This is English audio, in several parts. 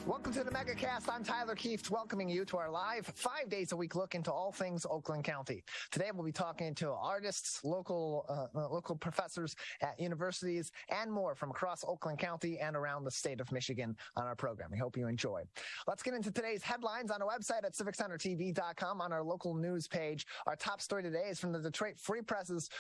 Welcome to the Megacast. I'm Tyler Kieft, welcoming you to our live 5 days a week look into all things Oakland County. Today we'll be talking to artists, local professors at universities, and more from across Oakland County and around the state of Michigan on our program. We hope you enjoy. Let's get into today's headlines on our website at civiccentertv.com on our local news page. Our top story today is from the Detroit Free Press's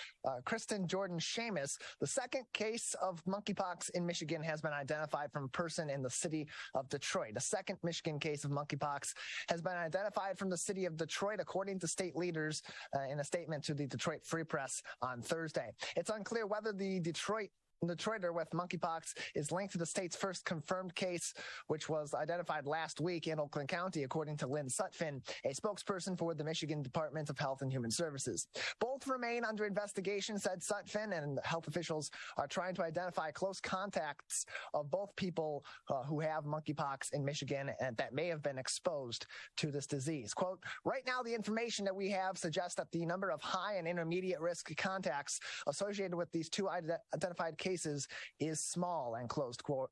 Kristen Jordan Seamus. The second case of monkeypox in Michigan has been identified from a person in the city of Detroit. A second Michigan case of monkeypox has been identified from the city of Detroit, according to state leaders in a statement to the Detroit Free Press on Thursday. It's unclear whether the Detroiter with monkeypox is linked to the state's first confirmed case, which was identified last week in Oakland County, according to Lynn Sutphin, a spokesperson for the Michigan Department of Health and Human Services. Both remain under investigation, said Sutphin, and health officials are trying to identify close contacts of both people who have monkeypox in Michigan and that may have been exposed to this disease. Quote, right now, the information that we have suggests that the number of high and intermediate risk contacts associated with these two identified cases is small, and closed quote,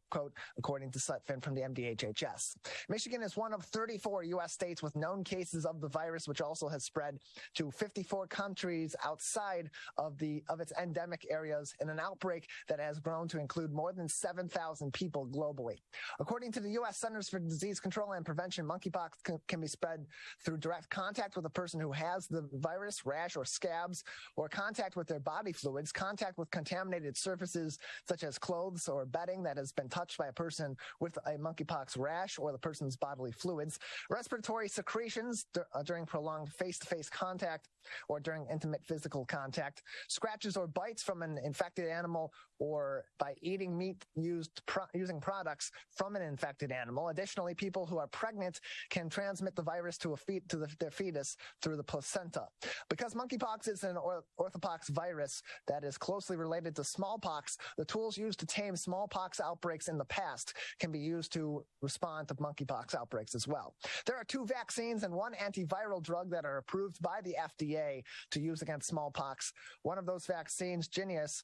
according to Sutphin from the MDHHS. Michigan is one of 34 U.S. states with known cases of the virus, which also has spread to 54 countries outside of its endemic areas in an outbreak that has grown to include more than 7,000 people globally. According to the U.S. Centers for Disease Control and Prevention, monkeypox can be spread through direct contact with a person who has the virus, rash or scabs, or contact with their body fluids, contact with contaminated surfaces such as clothes or bedding that has been touched by a person with a monkeypox rash or the person's bodily fluids, respiratory secretions during prolonged face-to-face contact or during intimate physical contact, scratches or bites from an infected animal, or by eating meat using products from an infected animal. Additionally, people who are pregnant can transmit the virus to their fetus through the placenta. Because monkeypox is an orthopox virus that is closely related to smallpox, the tools used to tame smallpox outbreaks in the past can be used to respond to monkeypox outbreaks as well. There are two vaccines and one antiviral drug that are approved by the FDA to use against smallpox. One of those vaccines, Jynneos,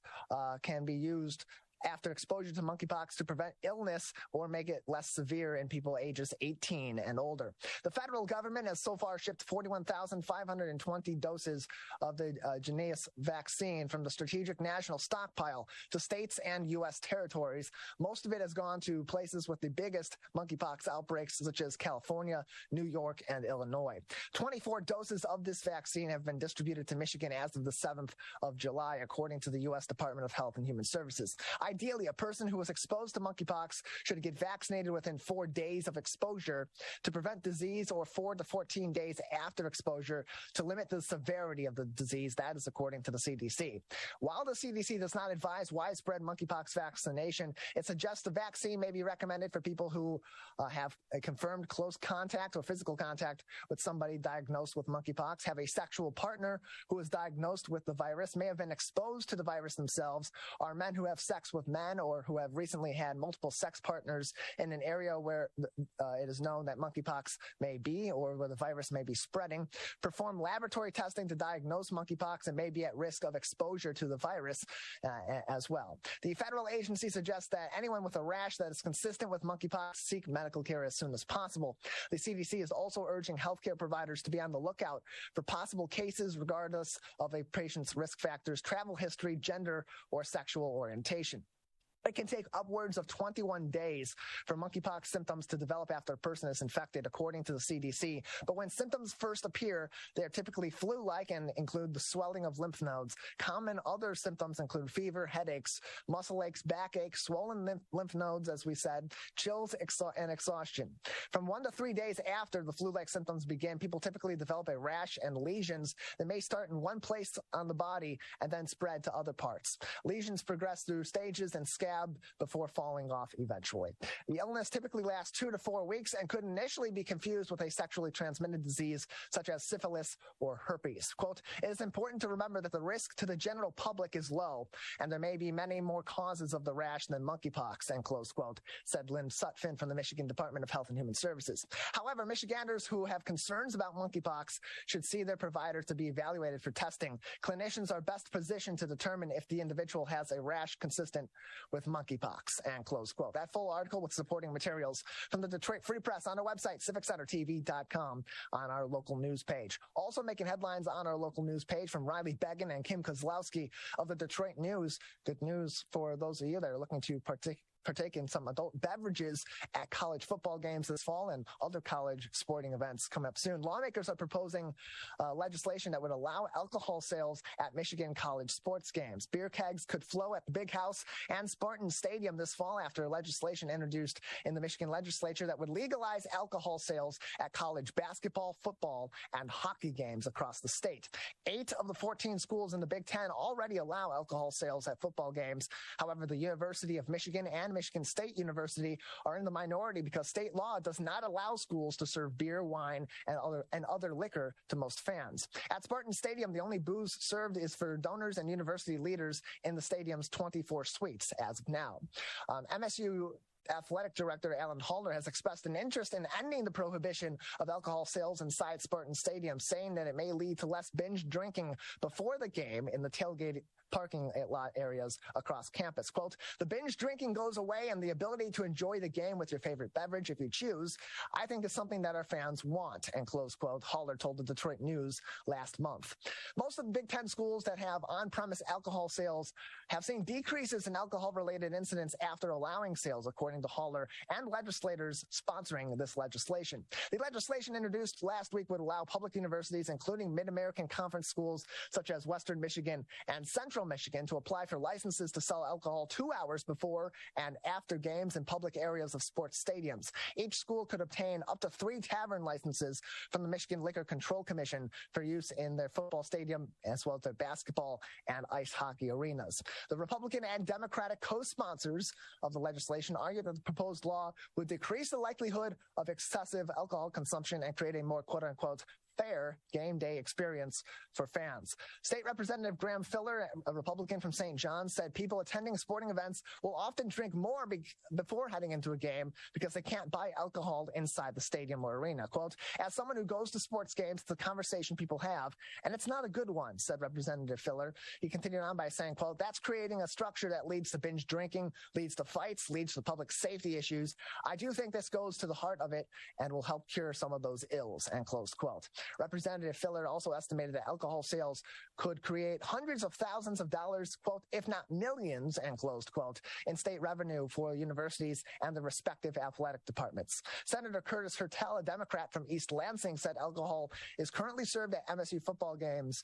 can be used after exposure to monkeypox to prevent illness or make it less severe in people ages 18 and older. The federal government has so far shipped 41,520 doses of the Jynneos vaccine from the Strategic National Stockpile to states and U.S. territories. Most of it has gone to places with the biggest monkeypox outbreaks, such as California, New York, and Illinois. 24 doses of this vaccine have been distributed to Michigan as of the 7th of July, according to the U.S. Department of Health and Human Services. Ideally, a person who was exposed to monkeypox should get vaccinated within 4 days of exposure to prevent disease, or 4 to 14 days after exposure to limit the severity of the disease. That is according to the CDC. While the CDC does not advise widespread monkeypox vaccination, it suggests the vaccine may be recommended for people who have a confirmed close contact or physical contact with somebody diagnosed with monkeypox, have a sexual partner who is diagnosed with the virus, may have been exposed to the virus themselves, are men who have sex with men or who have recently had multiple sex partners in an area where it is known that monkeypox may be or where the virus may be spreading, perform laboratory testing to diagnose monkeypox and may be at risk of exposure to the virus as well. The federal agency suggests that anyone with a rash that is consistent with monkeypox seek medical care as soon as possible. The CDC is also urging healthcare providers to be on the lookout for possible cases regardless of a patient's risk factors, travel history, gender, or sexual orientation. It can take upwards of 21 days for monkeypox symptoms to develop after a person is infected, according to the CDC. But when symptoms first appear, they are typically flu-like and include the swelling of lymph nodes. Common other symptoms include fever, headaches, muscle aches, backache, swollen lymph nodes, as we said, chills, and exhaustion. From 1 to 3 days after the flu-like symptoms begin, people typically develop a rash and lesions that may start in one place on the body and then spread to other parts. Lesions progress through stages and scab before falling off eventually. The illness typically lasts 2 to 4 weeks and could initially be confused with a sexually transmitted disease such as syphilis or herpes. Quote, it is important to remember that the risk to the general public is low, and there may be many more causes of the rash than monkeypox, end close quote, said Lynn Sutphin from the Michigan Department of Health and Human Services. However, Michiganders who have concerns about monkeypox should see their provider to be evaluated for testing. Clinicians are best positioned to determine if the individual has a rash consistent with with monkeypox, and close quote. That full article with supporting materials from the Detroit Free Press on our website, civiccentertv.com, on our local news page. Also making headlines on our local news page from Riley Beggin and Kim Kozlowski of the Detroit News. Good news for those of you that are looking to partake in some adult beverages at college football games this fall and other college sporting events coming up soon. Lawmakers are proposing legislation that would allow alcohol sales at Michigan college sports games. Beer kegs could flow at the Big House and Spartan Stadium this fall after legislation introduced in the Michigan legislature that would legalize alcohol sales at college basketball, football, and hockey games across the state. 8 of the 14 schools in the Big Ten already allow alcohol sales at football games. However, the University of Michigan and Michigan State are in the minority because state law does not allow schools to serve beer, wine, and other liquor to most fans. At Spartan Stadium, the only booze served is for donors and university leaders in the stadium's 24 suites as of now. MSU Athletic Director Alan Halder has expressed an interest in ending the prohibition of alcohol sales inside Spartan Stadium, saying that it may lead to less binge drinking before the game in the tailgate parking lot areas across campus. Quote, the binge drinking goes away and the ability to enjoy the game with your favorite beverage if you choose, I think is something that our fans want, and close quote, Haller told the Detroit News last month. Most of the Big Ten schools that have on-premise alcohol sales have seen decreases in alcohol-related incidents after allowing sales, according to Haller and legislators sponsoring this legislation. The legislation introduced last week would allow public universities, including Mid-American Conference schools such as Western Michigan and Central Michigan, to apply for licenses to sell alcohol 2 hours before and after games in public areas of sports stadiums. Each school could obtain up to 3 tavern licenses from the Michigan Liquor Control Commission for use in their football stadium as well as their basketball and ice hockey arenas. The Republican and Democratic co-sponsors of the legislation argued that the proposed law would decrease the likelihood of excessive alcohol consumption and create a more quote-unquote fair game day experience for fans. State Representative Graham Filler, a Republican from St. John's, said people attending sporting events will often drink more before heading into a game because they can't buy alcohol inside the stadium or arena. Quote, as someone who goes to sports games, it's a conversation people have, and it's not a good one, said Representative Filler. He continued on by saying, quote, that's creating a structure that leads to binge drinking, leads to fights, leads to public safety issues. I do think this goes to the heart of it and will help cure some of those ills, and close quote. Representative Filler also estimated that alcohol sales could create hundreds of thousands of dollars, quote, if not millions, and closed quote, in state revenue for universities and the respective athletic departments. Senator Curtis Hertel, a Democrat from East Lansing, said alcohol is currently served at MSU football games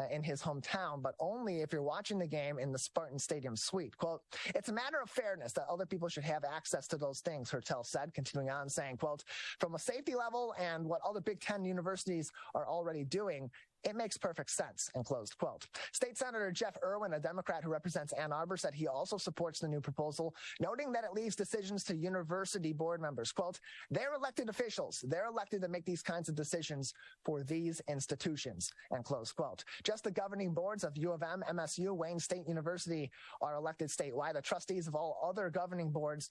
in his hometown, but only if you're watching the game in the Spartan Stadium suite. Quote, it's a matter of fairness that other people should have access to those things, Hertel said, continuing on saying, quote, from a safety level and what other Big Ten universities are already doing, it makes perfect sense, and closed quote. State Senator Jeff Irwin, a Democrat who represents Ann Arbor, said he also supports the new proposal, noting that it leaves decisions to university board members. Quote, they're elected officials. They're elected to make these kinds of decisions for these institutions, and close quote. Just the governing boards of U of M, MSU, Wayne State University are elected statewide. The trustees of all other governing boards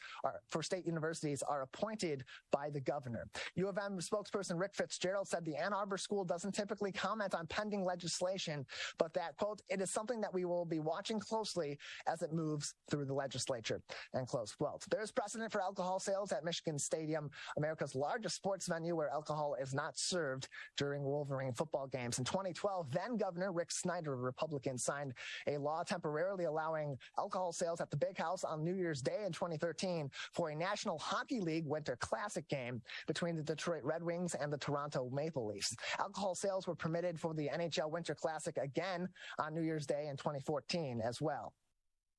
for state universities are appointed by the governor. U of M spokesperson Rick Fitzgerald said the Ann Arbor school doesn't typically comment on pending legislation, but that, quote, it is something that we will be watching closely as it moves through the legislature, and close quote. There is precedent for alcohol sales at Michigan Stadium, America's largest sports venue where alcohol is not served during Wolverine football games. In 2012, then Governor Rick Snyder, a Republican, signed a law temporarily allowing alcohol sales at the Big House on New Year's Day in 2013 for a National Hockey League Winter Classic game between the Detroit Red Wings and the Toronto Maple Leafs. Alcohol sales were permitted for the NHL Winter Classic again on New Year's Day in 2014 as well.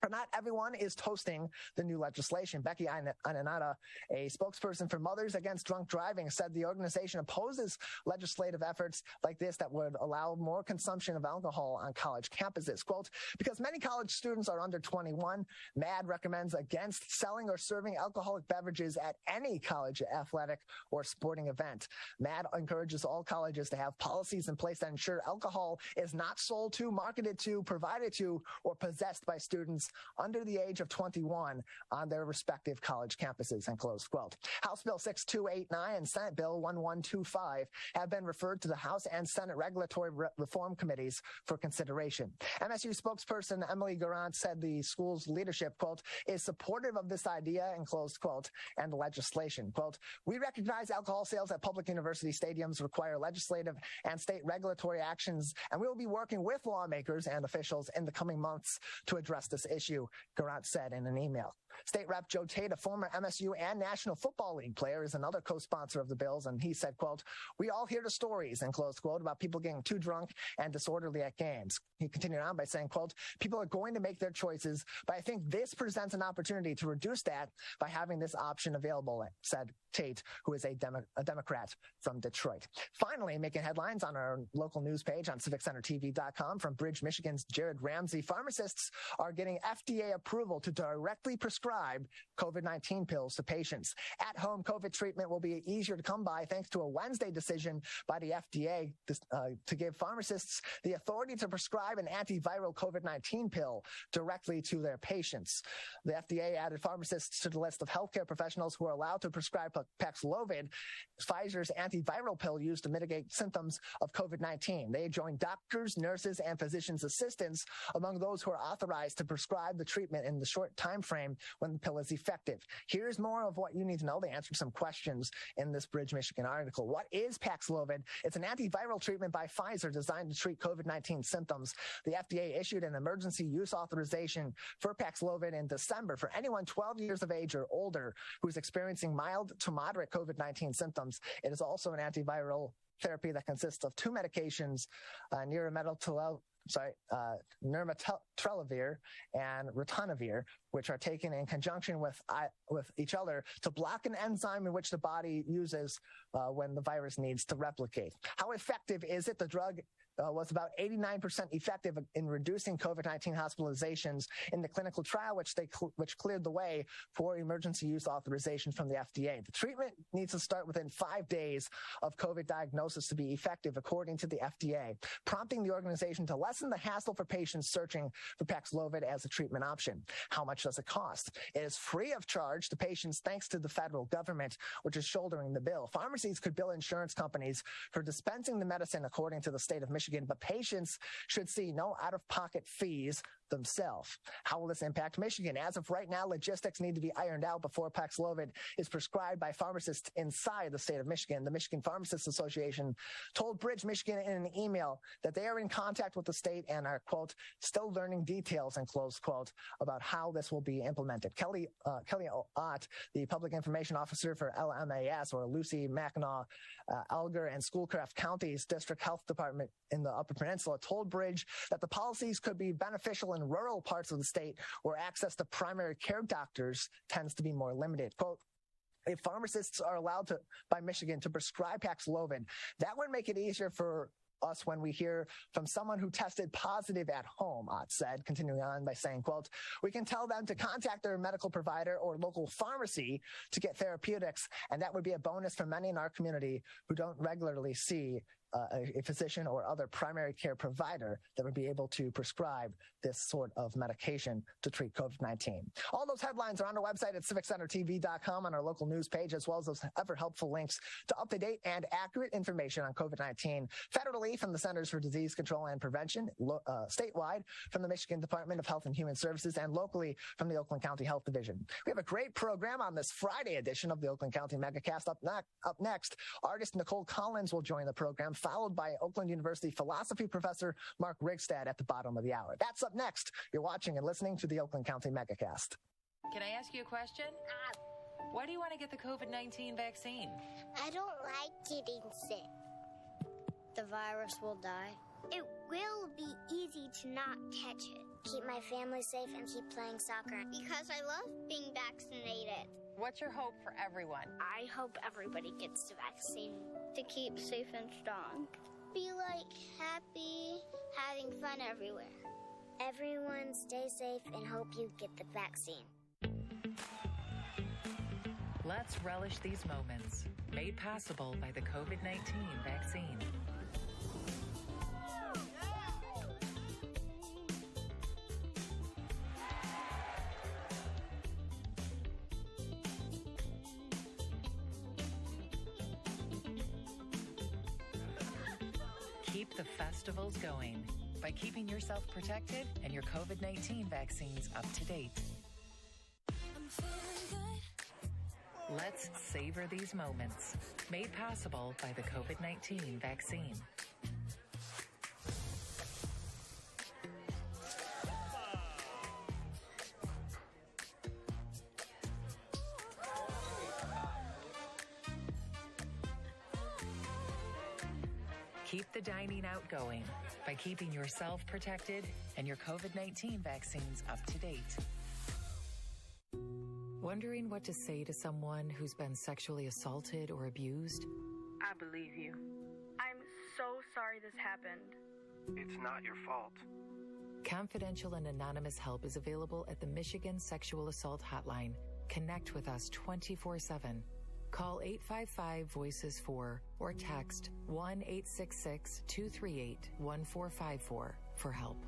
But not everyone is toasting the new legislation. Becky Ananata, a spokesperson for Mothers Against Drunk Driving, said the organization opposes legislative efforts like this that would allow more consumption of alcohol on college campuses. Quote, because many college students are under 21, MAD recommends against selling or serving alcoholic beverages at any college athletic or sporting event. MAD encourages all colleges to have policies in place that ensure alcohol is not sold to, marketed to, provided to, or possessed by students under the age of 21 on their respective college campuses, and close quote. House Bill 6289 and Senate Bill 1125 have been referred to the House and Senate Regulatory Reform Committees for consideration. MSU spokesperson Emily Garant said the school's leadership, quote, is supportive of this idea, and close quote, and legislation. Quote, we recognize alcohol sales at public university stadiums require legislative and state regulatory actions, and we will be working with lawmakers and officials in the coming months to address this issue, Garant said in an email. State Rep Joe Tate, a former MSU and National Football League player, is another co-sponsor of the bills, and he said, quote, we all hear the stories, and close quote, about people getting too drunk and disorderly at games. He continued on by saying, quote, people are going to make their choices, but I think this presents an opportunity to reduce that by having this option available, said Tate, who is a Democrat from Detroit. Finally, making headlines on our local news page on civiccentertv.com from Bridge, Michigan's Jared Ramsey, pharmacists are getting FDA approval to directly prescribe COVID-19 pills to patients. At-home COVID treatment will be easier to come by thanks to a Wednesday decision by the FDA to give pharmacists the authority to prescribe an antiviral COVID-19 pill directly to their patients. The FDA added pharmacists to the list of healthcare professionals who are allowed to prescribe Paxlovid, Pfizer's antiviral pill used to mitigate symptoms of COVID-19. They join doctors, nurses, and physicians' assistants among those who are authorized to prescribe the treatment in the short time frame when the pill is effective. Here's more of what you need to know. They answered some questions in this Bridge, Michigan article. What is Paxlovid? It's an antiviral treatment by Pfizer designed to treat COVID-19 symptoms. The FDA issued an emergency use authorization for Paxlovid in December for anyone 12 years of age or older who's experiencing mild to moderate COVID-19 symptoms. It is also an antiviral therapy that consists of two medications, nirmatrelvir and ritonavir, which are taken in conjunction with each other to block an enzyme in which the body uses when the virus needs to replicate. How effective is it? The drug was about 89% effective in reducing COVID-19 hospitalizations in the clinical trial, which cleared the way for emergency use authorization from the FDA. The treatment needs to start within 5 days of COVID diagnosis to be effective, according to the FDA, prompting the organization to lessen the hassle for patients searching for Paxlovid as a treatment option. How much does it cost? It is free of charge to patients thanks to the federal government, which is shouldering the bill. Pharmacies could bill insurance companies for dispensing the medicine, according to the state of Michigan, but patients should see no out-of-pocket fees themselves. How will this impact Michigan? As of right now, logistics need to be ironed out before Paxlovid is prescribed by pharmacists inside the state of Michigan. The Michigan Pharmacists Association told Bridge, Michigan in an email that they are in contact with the state and are, quote, still learning details, and close quote, about how this will be implemented. Kelly Ott, the Public Information Officer for LMAS, or Lucy Mackinac, Alger, and Schoolcraft County's District Health Department in the Upper Peninsula, told Bridge that the policies could be beneficial in rural parts of the state where access to primary care doctors tends to be more limited. Quote, if pharmacists are allowed by Michigan to prescribe Paxlovid, that would make it easier for us when we hear from someone who tested positive at home, Ott said, continuing on by saying, quote, we can tell them to contact their medical provider or local pharmacy to get therapeutics, and that would be a bonus for many in our community who don't regularly see a physician or other primary care provider that would be able to prescribe this sort of medication to treat COVID-19. All those headlines are on our website at civiccentertv.com on our local news page, as well as those ever helpful links to up-to-date and accurate information on COVID-19, federally from the Centers for Disease Control and Prevention, statewide from the Michigan Department of Health and Human Services, and locally from the Oakland County Health Division. We have a great program on this Friday edition of the Oakland County Megacast. Up next, artist Nicole Collins will join the program, followed by Oakland University philosophy professor Mark Rigstad at the bottom of the hour. That's up next. You're watching and listening to the Oakland County Megacast. Can I ask you a question? Why do you want to get the COVID-19 vaccine? I don't like getting sick. The virus will die. It will be easy to not catch it. Keep my family safe and keep playing soccer. Because I love being vaccinated. What's your hope for everyone? I hope everybody gets the vaccine to keep safe and strong. Be happy, having fun everywhere. Everyone stay safe and hope you get the vaccine. Let's relish these moments, made possible by the COVID-19 vaccine. the festivals going by keeping yourself protected and your COVID-19 vaccines up to date. Let's savor these moments, made possible by the COVID-19 vaccine. Keep the dining out going by keeping yourself protected and your COVID-19 vaccines up to date. Wondering what to say to someone who's been sexually assaulted or abused? I believe you. I'm so sorry this happened. It's not your fault. Confidential and anonymous help is available at the Michigan Sexual Assault Hotline. Connect with us 24/7. Call 855-VOICES-4 or text 1-866-238-1454 for help.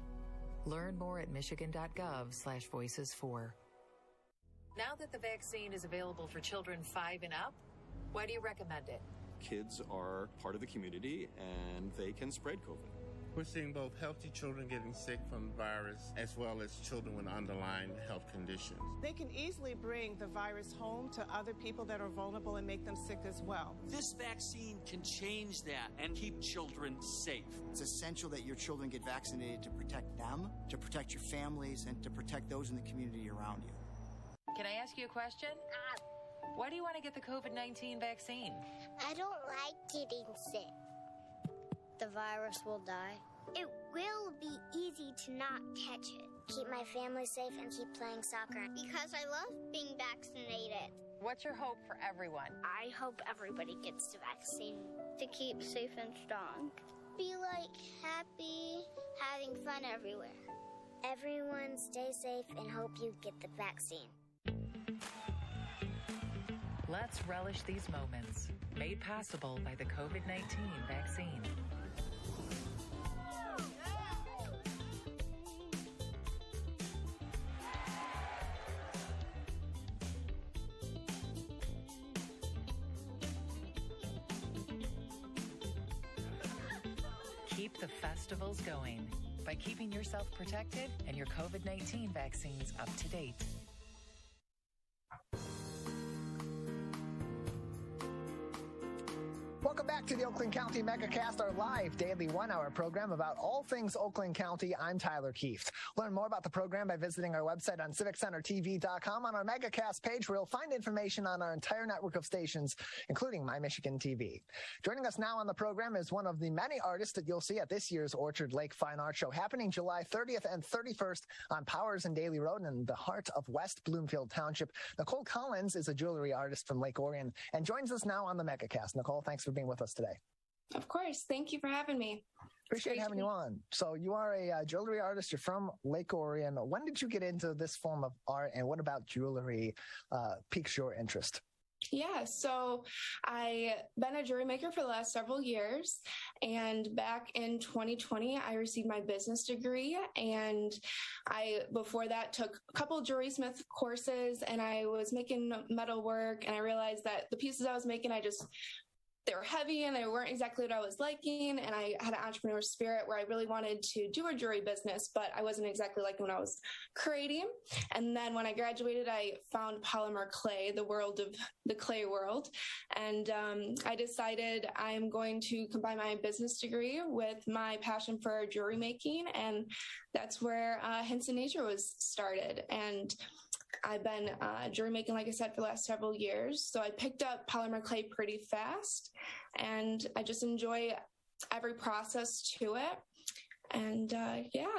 Learn more at michigan.gov/voices4. Now that the vaccine is available for children 5 and up, why do you recommend it? Kids are part of the community and they can spread COVID. We're seeing both healthy children getting sick from the virus as well as children with underlying health conditions. They can easily bring the virus home to other people that are vulnerable and make them sick as well. This vaccine can change that and keep children safe. It's essential that your children get vaccinated to protect them, to protect your families, and to protect those in the community around you. Can I ask you a question? Why do you want to get the COVID-19 vaccine? I don't like getting sick. The virus will die. It will be easy to not catch it. Keep my family safe and keep playing soccer because I love being vaccinated. What's your hope for everyone? I hope everybody gets the vaccine to keep safe and strong. Be happy, having fun everywhere. Everyone stay safe and hope you get the vaccine. Let's relish these moments, made possible by the COVID-19 vaccine. Keep the festivals going by keeping yourself protected and your COVID-19 vaccines up to date. Welcome back to the Oakland County Megacast, our live daily 1-hour program about all things Oakland County. I'm Tyler Kieft. Learn more about the program by visiting our website on civiccentertv.com. On our Megacast page, where you'll find information on our entire network of stations, including My Michigan TV. Joining us now on the program is one of the many artists that you'll see at this year's Orchard Lake Fine Art Show, happening July 30th and 31st on Powers and Daly Road in the heart of West Bloomfield Township. Nicole Collins is a jewelry artist from Lake Orion and joins us now on the Megacast. Nicole, thanks for being with us today. Of course. Thank you for having me. Appreciate having you on. So you are a jewelry artist. You're from Lake Orion. When did you get into this form of art, and what about jewelry piques your interest? Yeah, so I've been a jewelry maker for the last several years, and back in 2020, I received my business degree, and I, before that, took a couple of jewelry smith courses, and I was making metal work, and I realized that the pieces I was making, they were heavy and they weren't exactly what I was liking. And I had an entrepreneur spirit where I really wanted to do a jewelry business, but I wasn't exactly liking what I was creating. And then when I graduated, I found polymer clay, the world of the clay world. And I decided I'm going to combine my business degree with my passion for jewelry making. And that's where Hints in Nature was started. And I've been jewelry making, like I said, for the last several years. So I picked up polymer clay pretty fast, and I just enjoy every process to it. And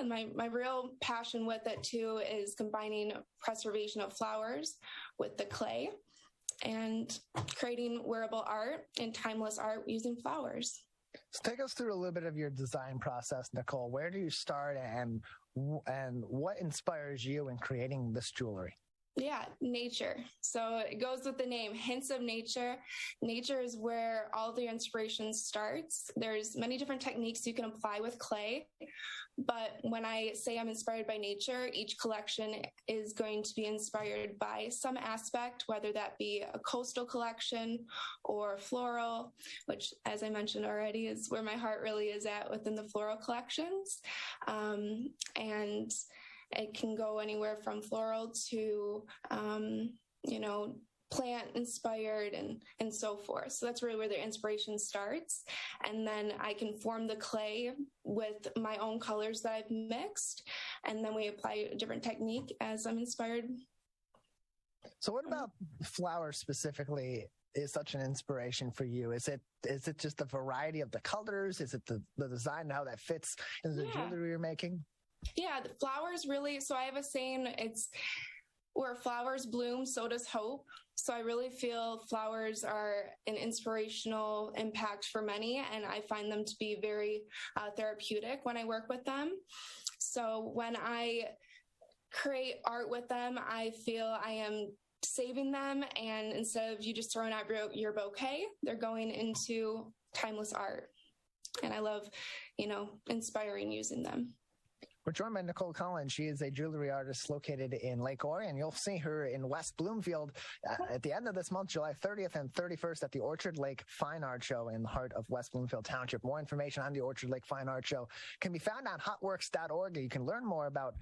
my real passion with it too is combining preservation of flowers with the clay and creating wearable art and timeless art using flowers. So take us through a little bit of your design process, Nicole. Where do you start, and what inspires you in creating this jewelry? Yeah, nature. So it goes with the name, Hints of Nature. Nature is where all the inspiration starts. There's many different techniques you can apply with clay, but when I say I'm inspired by nature, each collection is going to be inspired by some aspect, whether that be a coastal collection or floral, which, as I mentioned already, is where my heart really is at within the floral collections. And it can go anywhere from floral to, plant inspired and so forth. So that's really where the inspiration starts. And then I can form the clay with my own colors that I've mixed. And then we apply a different technique as I'm inspired. So what about flowers specifically is such an inspiration for you? Is it just the variety of the colors? Is it the design and how that fits in the jewelry you're making? Yeah, the flowers really, so I have a saying, it's where flowers bloom, so does hope. So I really feel flowers are an inspirational impact for many, and I find them to be very therapeutic when I work with them. So when I create art with them, I feel I am saving them, and instead of you just throwing out your bouquet, they're going into timeless art. And I love, inspiring using them. We're joined by Nicole Collins. She is a jewelry artist located in Lake Orion. You'll see her in West Bloomfield at the end of this month, July 30th and 31st at the Orchard Lake Fine Art Show in the heart of West Bloomfield Township. More information on the Orchard Lake Fine Art Show can be found on hotworks.org. You can learn more about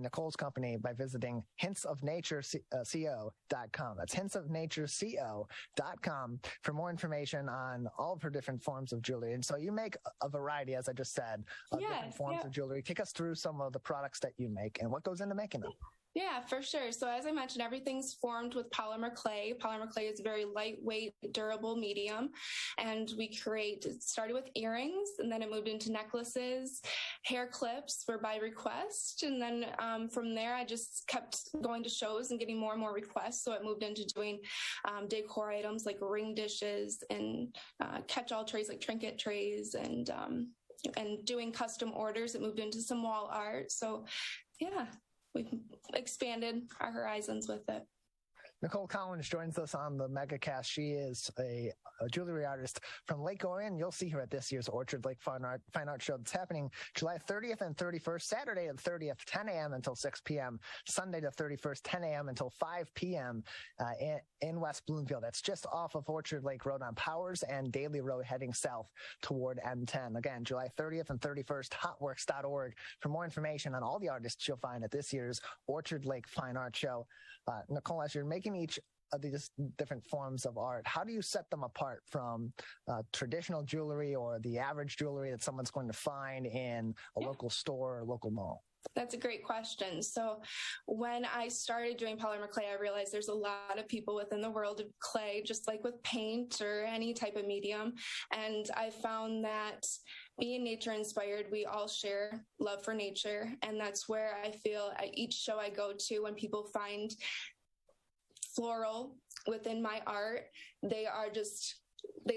Nicole's company by visiting hintsofnatureco.com. That's hintsofnatureco.com for more information on all of her different forms of jewelry. And so you make a variety, as I just said, of different forms of jewelry. Take us through some of the products that you make and what goes into making them. Yeah, for sure. So as I mentioned, everything's formed with polymer clay. Polymer clay is a very lightweight, durable medium. And it started with earrings, and then it moved into necklaces. Hair clips were by request. And then from there, I just kept going to shows and getting more and more requests. So it moved into doing decor items like ring dishes and catch-all trays like trinket trays and doing custom orders. It moved into some wall art. So yeah, we've expanded our horizons with it. Nicole Collins joins us on the Megacast. She is a jewelry artist from Lake Orion. You'll see her at this year's Orchard Lake Fine Art Show. It's happening July 30th and 31st, Saturday the 30th, 10 a.m. until 6 p.m., Sunday the 31st, 10 a.m. until 5 p.m. In West Bloomfield. That's just off of Orchard Lake Road on Powers and Daly Road heading south toward M10. Again, July 30th and 31st, hotworks.org for more information on all the artists you'll find at this year's Orchard Lake Fine Art Show. Nicole, as you're making each of these different forms of art, how do you set them apart from traditional jewelry or the average jewelry that someone's going to find in a local store or local mall? That's a great question. So when I started doing polymer clay, I realized there's a lot of people within the world of clay, just like with paint or any type of medium. And I found that being nature inspired, we all share love for nature. And that's where I feel at each show I go to, when people find floral within my art, they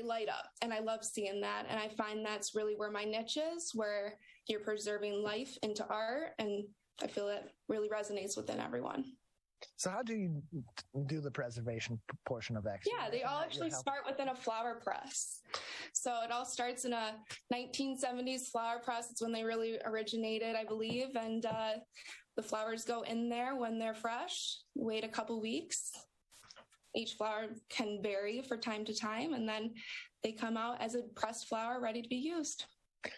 light up. And I love seeing that. And I find that's really where my niche is, where you're preserving life into art. And I feel it really resonates within everyone. So how do you do the preservation portion of that? Yeah, they all actually start within a flower press. So it all starts in a 1970s flower press. It's when they really originated, I believe. And the flowers go in there when they're fresh, wait a couple weeks. Each flower can vary for time to time, and then they come out as a pressed flower ready to be used.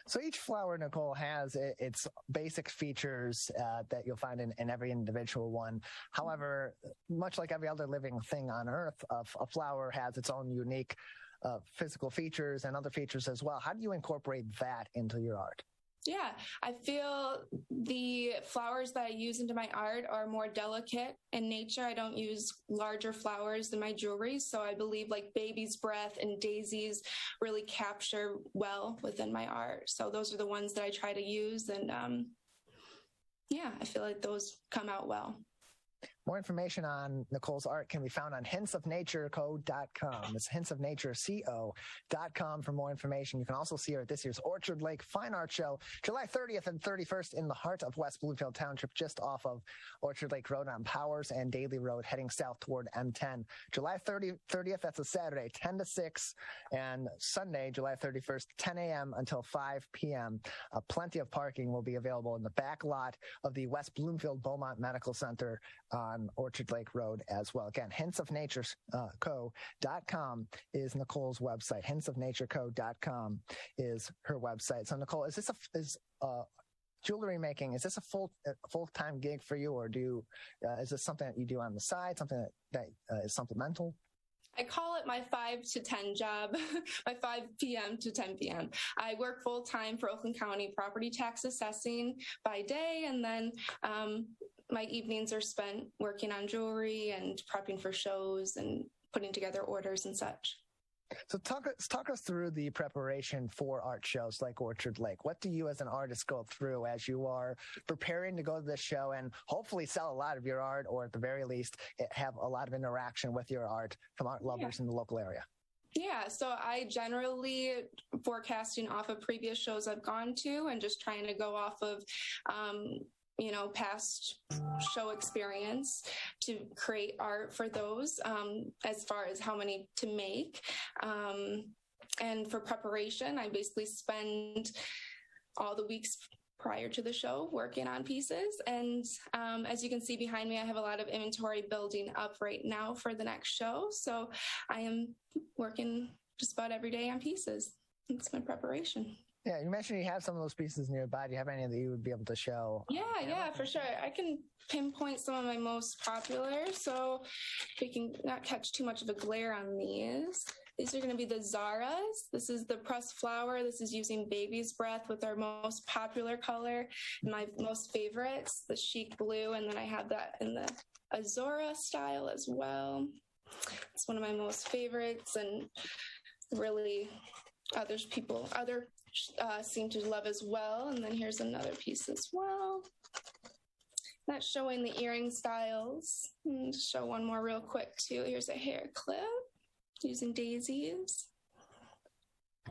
So each flower, Nicole, has its basic features that you'll find in every individual one. However, much like every other living thing on Earth, a flower has its own unique physical features and other features as well. How do you incorporate that into your art? Yeah, I feel the flowers that I use into my art are more delicate in nature. I don't use larger flowers in my jewelry. So I believe like baby's breath and daisies really capture well within my art. So those are the ones that I try to use. And I feel like those come out well. More information on Nicole's art can be found on hintsofnatureco.com. It's hintsofnatureco.com for more information. You can also see her at this year's Orchard Lake Fine Art Show, July 30th and 31st in the heart of West Bloomfield Township, just off of Orchard Lake Road on Powers and Daly Road, heading south toward M10. July 30th, that's a Saturday, 10 to 6, and Sunday, July 31st, 10 a.m. until 5 p.m. Plenty of parking will be available in the back lot of the West Bloomfield Beaumont Medical Center on Orchard Lake Road as well. Again, hintsofnatureco.com is Nicole's website. Hintsofnatureco.com is her website. So Nicole, is jewelry making, is this a full-time gig for you, or is this something that you do on the side, something that is supplemental? I call it my 5 to 10 job, my 5 p.m. to 10 p.m. I work full-time for Oakland County property tax assessing by day, and then my evenings are spent working on jewelry and prepping for shows and putting together orders and such. So talk us through the preparation for art shows like Orchard Lake. What do you as an artist go through as you are preparing to go to this show and hopefully sell a lot of your art, or at the very least have a lot of interaction with your art from art lovers in the local area? Yeah, so I generally forecasting off of previous shows I've gone to and just trying to go off of past show experience to create art for those, as far as how many to make. And for preparation, I basically spend all the weeks prior to the show working on pieces. And as you can see behind me, I have a lot of inventory building up right now for the next show. So I am working just about every day on pieces. That's my preparation. Yeah, you mentioned you have some of those pieces nearby. Do you have any that you would be able to show? Yeah, for sure. I can pinpoint some of my most popular, so we can not catch too much of a glare on these. These are going to be the Zaras. This is the pressed flower. This is using baby's breath with our most popular color. My most favorites, the chic blue, and then I have that in the Azora style as well. It's one of my most favorites, and really other seem to love as well. And then here's another piece as well. That's showing the earring styles. And to show one more real quick too. Here's a hair clip using daisies.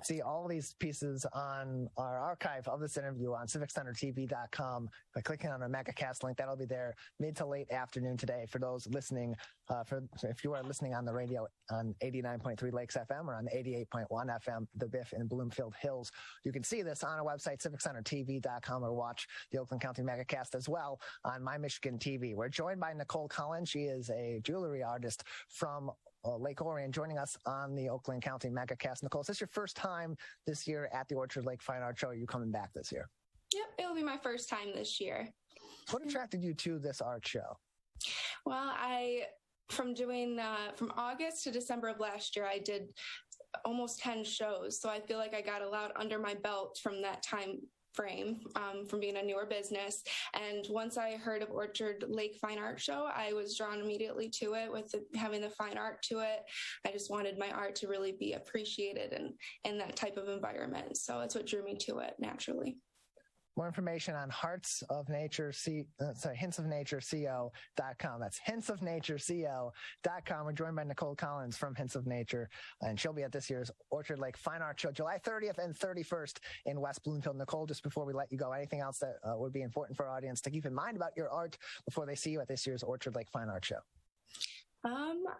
See all these pieces on our archive of this interview on civiccentertv.com by clicking on our Megacast link. That'll be there mid to late afternoon today for those listening. If you are listening on the radio on 89.3 Lakes FM or on 88.1 FM, the Biff in Bloomfield Hills, you can see this on our website, civiccentertv.com, or watch the Oakland County Megacast as well on My Michigan TV. We're joined by Nicole Collins. She is a jewelry artist from Lake Orion, joining us on the Oakland County Megacast. Nicole, is this your first time this year at the Orchard Lake Fine Art Show? Are you coming back this year? Yep, it'll be my first time this year. What attracted you to this art show? Well, from August to December of last year, I did almost 10 shows. So I feel like I got a lot under my belt from that time frame, from being a newer business. And once I heard of Orchard Lake Fine Art Show, I was drawn immediately to it with having the fine art to it. I just wanted my art to really be appreciated in that type of environment. So that's what drew me to it naturally. More information on hintsofnatureco.com. That's hintsofnatureco.com. We're joined by Nicole Collins from Hints of Nature, and she'll be at this year's Orchard Lake Fine Art Show, July 30th and 31st in West Bloomfield. Nicole, just before we let you go, anything else that would be important for our audience to keep in mind about your art before they see you at this year's Orchard Lake Fine Art Show?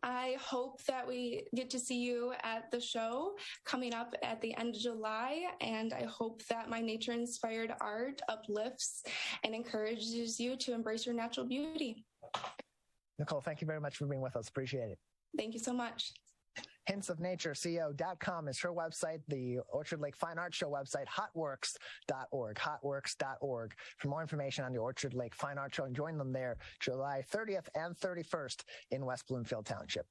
I hope that we get to see you at the show coming up at the end of July, and I hope that my nature-inspired art uplifts and encourages you to embrace your natural beauty. Nicole, thank you very much for being with us. Appreciate it. Thank you so much. hintsofnatureco.com is her website. The Orchard Lake Fine Art Show website, hotworks.org for more information on the Orchard Lake Fine Art Show, and join them there July 30th and 31st in West Bloomfield Township.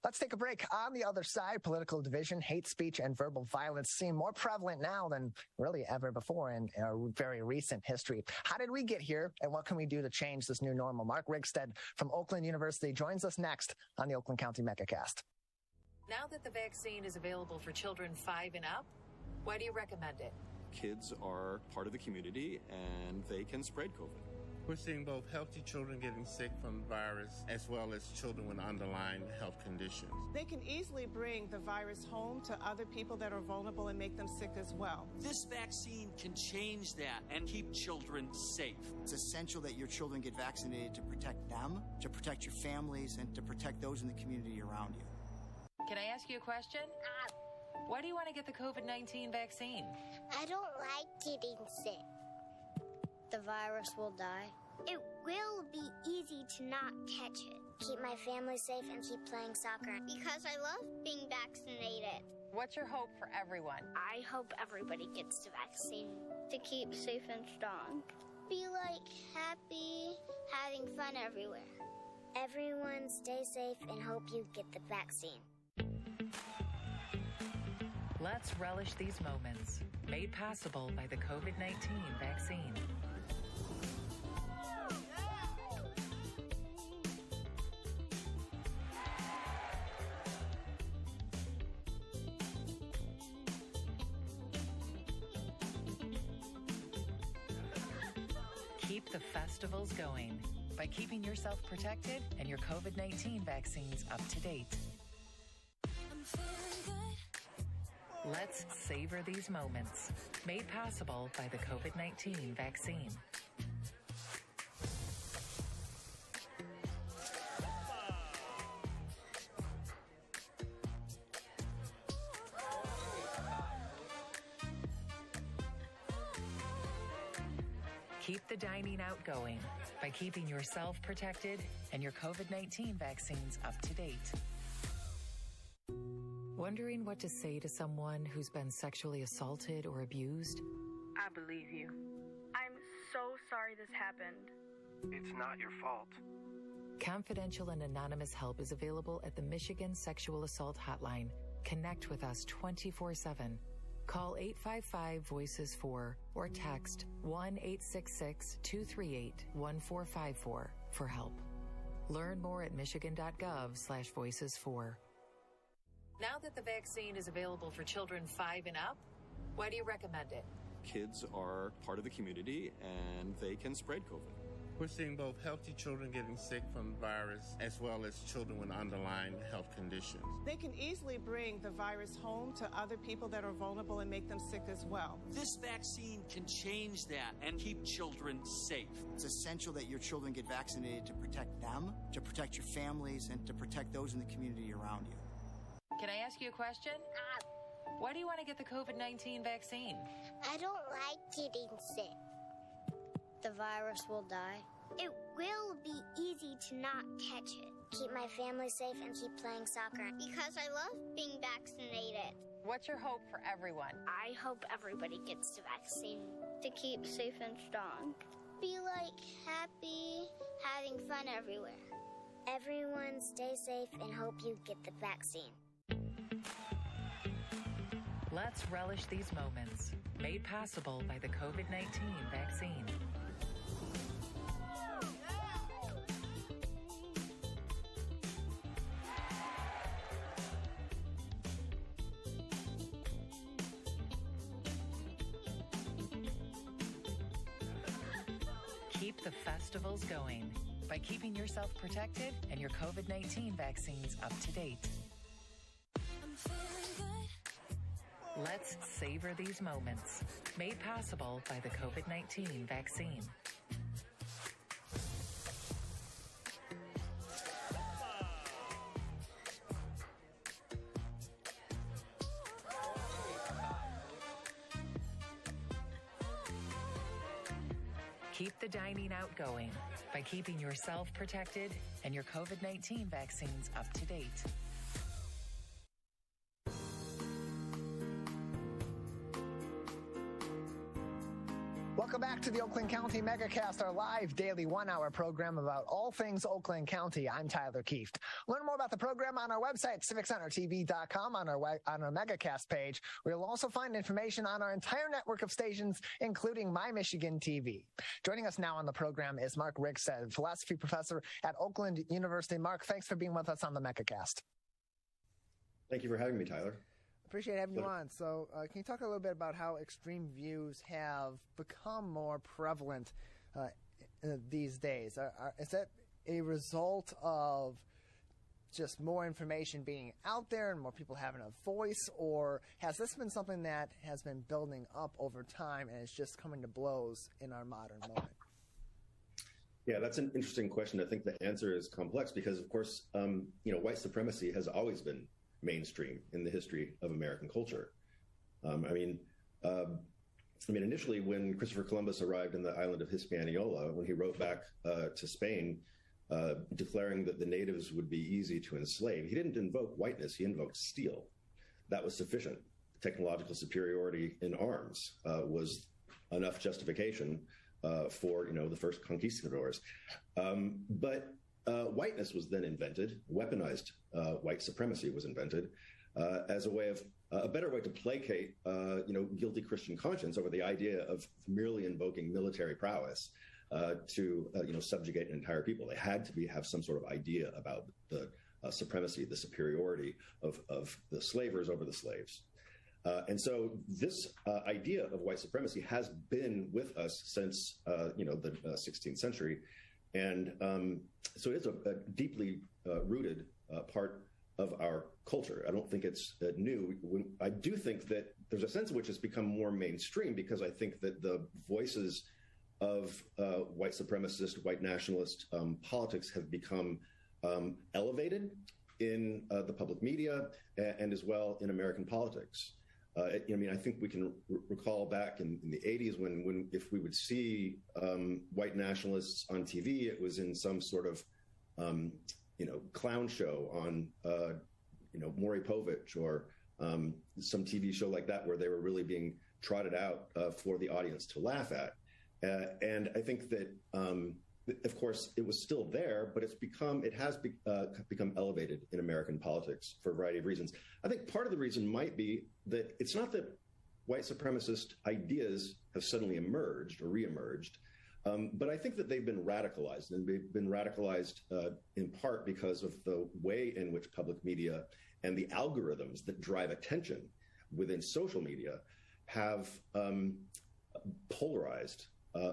Let's take a break. On the other side, political division, hate speech, and verbal violence seem more prevalent now than really ever before in our very recent history. How did we get here, and what can we do to change this new normal? Mark Rigstead from Oakland University joins us next on the Oakland County Megacast. Now that the vaccine is available for children 5 and up, why do you recommend it? Kids are part of the community and they can spread COVID. We're seeing both healthy children getting sick from the virus as well as children with underlying health conditions. They can easily bring the virus home to other people that are vulnerable and make them sick as well. This vaccine can change that and keep children safe. It's essential that your children get vaccinated to protect them, to protect your families, and to protect those in the community around you. Can I ask you a question? Why do you want to get the COVID-19 vaccine? I don't like getting sick. The virus will die. It will be easy to not catch it. Keep my family safe and keep playing soccer because I love being vaccinated. What's your hope for everyone? I hope everybody gets the vaccine to keep safe and strong. Be happy, having fun everywhere. Everyone stay safe and hope you get the vaccine. Let's relish these moments, made possible by the COVID-19 vaccine. Keep the festivals going by keeping yourself protected and your COVID-19 vaccines up to date. Let's savor these moments, made possible by the COVID-19 vaccine. Keep the dining out going by keeping yourself protected and your COVID-19 vaccines up to date. Wondering what to say to someone who's been sexually assaulted or abused? I believe you. I'm so sorry this happened. It's not your fault. Confidential and anonymous help is available at the Michigan Sexual Assault Hotline. Connect with us 24/7. Call 855-VOICES-4 or text 1-866-238-1454 for help. Learn more at michigan.gov/voices4. Now that the vaccine is available for children 5 and up, why do you recommend it? Kids are part of the community and they can spread COVID. We're seeing both healthy children getting sick from the virus as well as children with underlying health conditions. They can easily bring the virus home to other people that are vulnerable and make them sick as well. This vaccine can change that and keep children safe. It's essential that your children get vaccinated to protect them, to protect your families, and to protect those in the community around you. Can I ask you a question? Why do you want to get the COVID-19 vaccine? I don't like getting sick. The virus will die. It will be easy to not catch it. Keep my family safe and keep playing soccer because I love being vaccinated. What's your hope for everyone? I hope everybody gets the vaccine to keep safe and strong. Be happy, having fun everywhere. Everyone stay safe and hope you get the vaccine. Let's relish these moments, made possible by the COVID-19 vaccine. Keep the festivals going by keeping yourself protected and your COVID-19 vaccines up to date. Let's savor these moments, made possible by the COVID-19 vaccine. Keep the dining out going by keeping yourself protected and your COVID-19 vaccines up to date. Welcome back to the Oakland County Megacast, our live daily 1-hour program about all things Oakland County. I'm Tyler Kieft. Learn more about the program on our website, civiccentertv.com, on our Megacast page, where you'll also find information on our entire network of stations, including My Michigan TV. Joining us now on the program is Mark Rigsted, philosophy professor at Oakland University. Mark, thanks for being with us on the Megacast. Thank you for having me, Tyler. Appreciate having you on. So can you talk a little bit about how extreme views have become more prevalent these days? Is that a result of just more information being out there and more people having a voice, or has this been something that has been building up over time and is just coming to blows in our modern moment? Yeah, that's an interesting question. I think the answer is complex because, of course, white supremacy has always been mainstream in the history of American culture. Initially, when Christopher Columbus arrived in the island of Hispaniola, when he wrote back to Spain, declaring that the natives would be easy to enslave, he didn't invoke whiteness, he invoked steel. That was sufficient. Technological superiority in arms was enough justification for the first conquistadors. But whiteness was then invented. Weaponized white supremacy was invented as a better way to placate guilty Christian conscience over the idea of merely invoking military prowess to subjugate an entire people. They had to have some sort of idea about the supremacy, the superiority of the slavers over the slaves. And so this idea of white supremacy has been with us since the 16th century. And so it is a deeply rooted part of our culture. I don't think it's new. I do think that there's a sense in which it's become more mainstream because I think that the voices of white supremacist, white nationalist politics have become elevated in the public media and as well in American politics. I think we can recall back in the 80s when if we would see white nationalists on TV, it was in some sort of clown show on Maury Povich or some TV show like that where they were really being trotted out for the audience to laugh at. And I think that, of course, it was still there, but it has become elevated in American politics for a variety of reasons. I think part of the reason might be that it's not that white supremacist ideas have suddenly emerged or reemerged, but I think that they've been radicalized, and they've been radicalized in part because of the way in which public media and the algorithms that drive attention within social media have polarized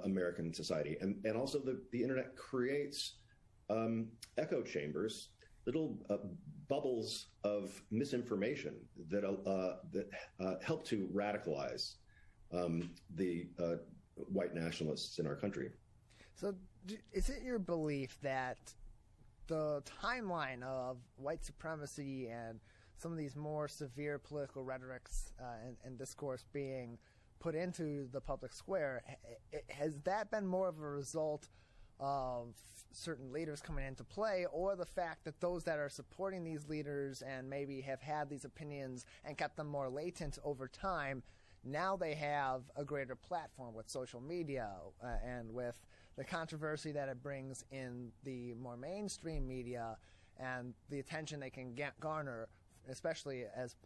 American society. And also the internet creates echo chambers, little bubbles of misinformation that help to radicalize the white nationalists in our country. So is it your belief that the timeline of white supremacy and some of these more severe political rhetorics and discourse being put into the public square, has that been more of a result of certain leaders coming into play, or the fact that those that are supporting these leaders and maybe have had these opinions and kept them more latent over time, now they have a greater platform with social media and with the controversy that it brings in the more mainstream media and the attention they can garner, especially as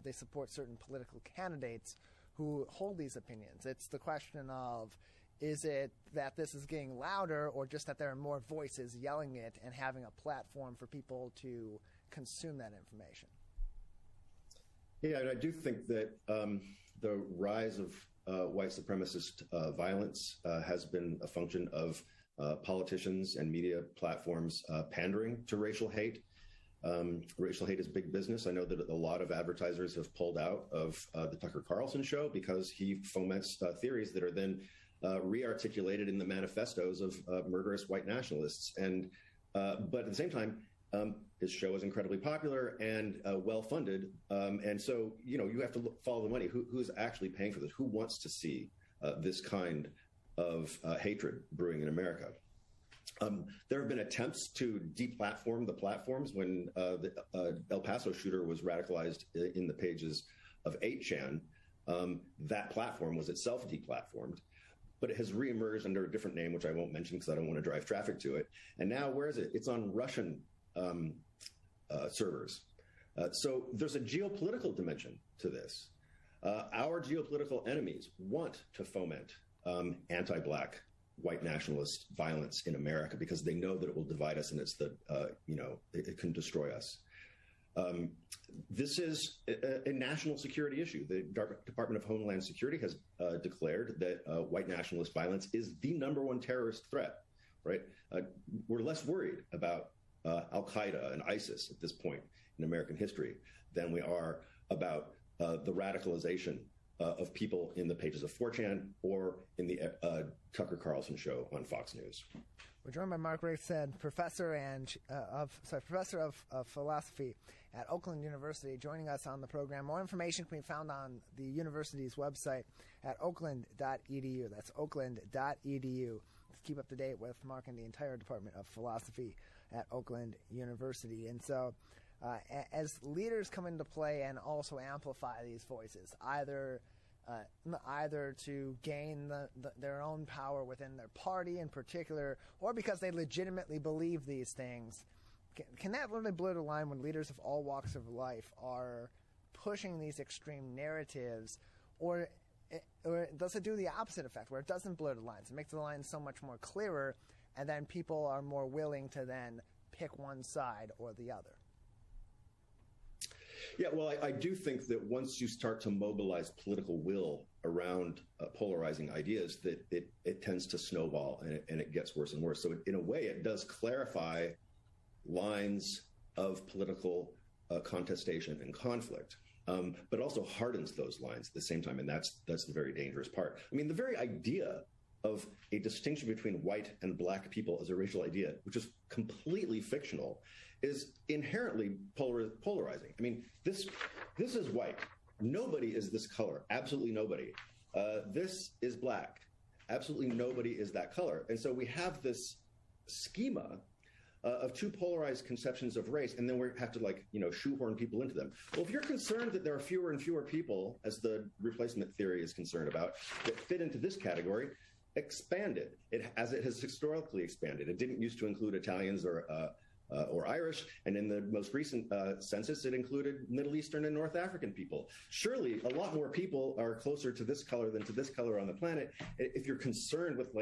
they support certain political candidates who hold these opinions? It's the question of, is it that this is getting louder, or just that there are more voices yelling it and having a platform for people to consume that information? Yeah, and I do think that the rise of white supremacist violence has been a function of politicians and media platforms pandering to racial hate. Racial hate is big business. I know that a lot of advertisers have pulled out of the Tucker Carlson show because he foments theories that are then re-articulated in the manifestos of murderous white nationalists. And but at the same time, his show is incredibly popular and well-funded. And so, you have to follow the money. Who's actually paying for this? Who wants to see this kind of hatred brewing in America? There have been attempts to deplatform the platforms. When the El Paso shooter was radicalized in the pages of 8chan, that platform was itself deplatformed. But it has reemerged under a different name, which I won't mention because I don't want to drive traffic to it. And now, where is it? It's on Russian servers. So there's a geopolitical dimension to this. Our geopolitical enemies want to foment anti-Black, white nationalist violence in America because they know that it will divide us and it's it can destroy us. This is a national security issue. The Department of Homeland Security has declared that white nationalist violence is the #1 terrorist threat. right? We're less worried about Al-Qaeda and ISIS at this point in American history than we are about the radicalization of people in the pages of 4chan or in the Tucker Carlson show on Fox News. We're joined by Mark Raithsted, professor of philosophy at Oakland University, joining us on the program. More information can be found on the university's website at oakland.edu. That's oakland.edu. Keep up to date with Mark and the entire Department of Philosophy at Oakland University. And so as leaders come into play and also amplify these voices, either to gain their own power within their party in particular, or because they legitimately believe these things, can that really blur the line when leaders of all walks of life are pushing these extreme narratives, or does it do the opposite effect where it doesn't blur the lines? It makes the lines so much more clearer, and then people are more willing to then pick one side or the other. Yeah, well, I do think that once you start to mobilize political will around polarizing ideas, that it tends to snowball and it gets worse and worse. So in a way, it does clarify lines of political contestation and conflict, but also hardens those lines at the same time. And that's the very dangerous part. I mean, the very idea of a distinction between white and black people as a racial idea, which is completely fictional, is inherently polarizing. I mean, this is white. Nobody is this color. Absolutely nobody. This is black. Absolutely nobody is that color. And so we have this schema of two polarized conceptions of race, and then we have to shoehorn people into them. Well, if you're concerned that there are fewer and fewer people, as the replacement theory is concerned about, that fit into this category, expand it as it has historically expanded. It didn't used to include Italians or Irish, and in the most recent census, it included Middle Eastern and North African people. Surely, a lot more people are closer to this color than to this color on the planet. If you're concerned with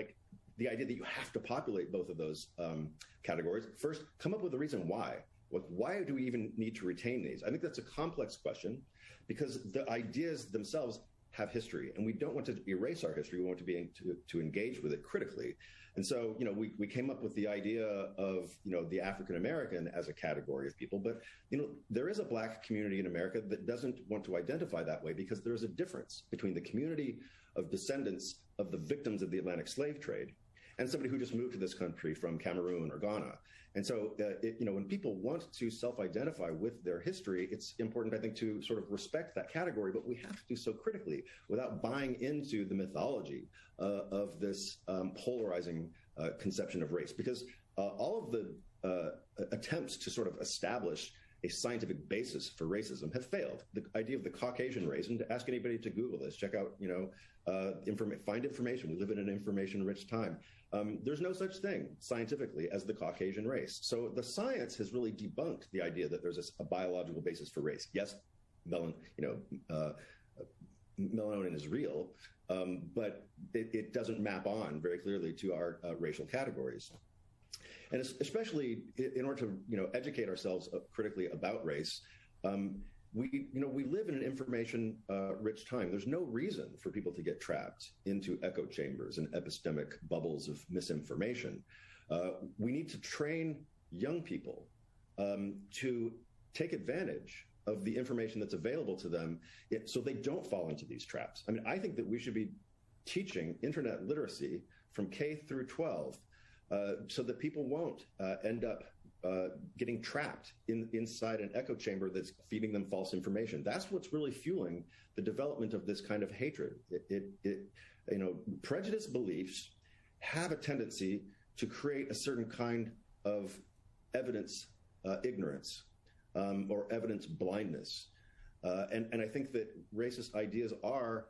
the idea that you have to populate both of those categories, first, come up with a reason why. Why do we even need to retain these? I think that's a complex question because the ideas themselves have history, and we don't want to erase our history. We want to be to engage with it critically. And so, we came up with the idea of, the African American as a category of people. But, there is a black community in America that doesn't want to identify that way because there is a difference between the community of descendants of the victims of the Atlantic slave trade and somebody who just moved to this country from Cameroon or Ghana. And so, when people want to self-identify with their history, it's important, I think, to sort of respect that category, but we have to do so critically without buying into the mythology of this polarizing conception of race. Because all of the attempts to sort of establish a scientific basis for racism have failed. The idea of the Caucasian race, and to ask anybody to Google this, check out, find information. We live in an information-rich time. There's no such thing scientifically as the Caucasian race. So the science has really debunked the idea that there's a biological basis for race. Yes, melanin is real, but it doesn't map on very clearly to our racial categories. And especially in order to educate ourselves critically about race, we live in an information rich time. There's no reason for people to get trapped into echo chambers and epistemic bubbles of misinformation. We need to train young people to take advantage of the information that's available to them so they don't fall into these traps. I mean, I think that we should be teaching internet literacy from K through 12 so that people won't end up getting trapped inside an echo chamber that's feeding them false information. That's what's really fueling the development of this kind of hatred. Prejudice beliefs have a tendency to create a certain kind of evidence ignorance or evidence blindness. And I think that racist ideas are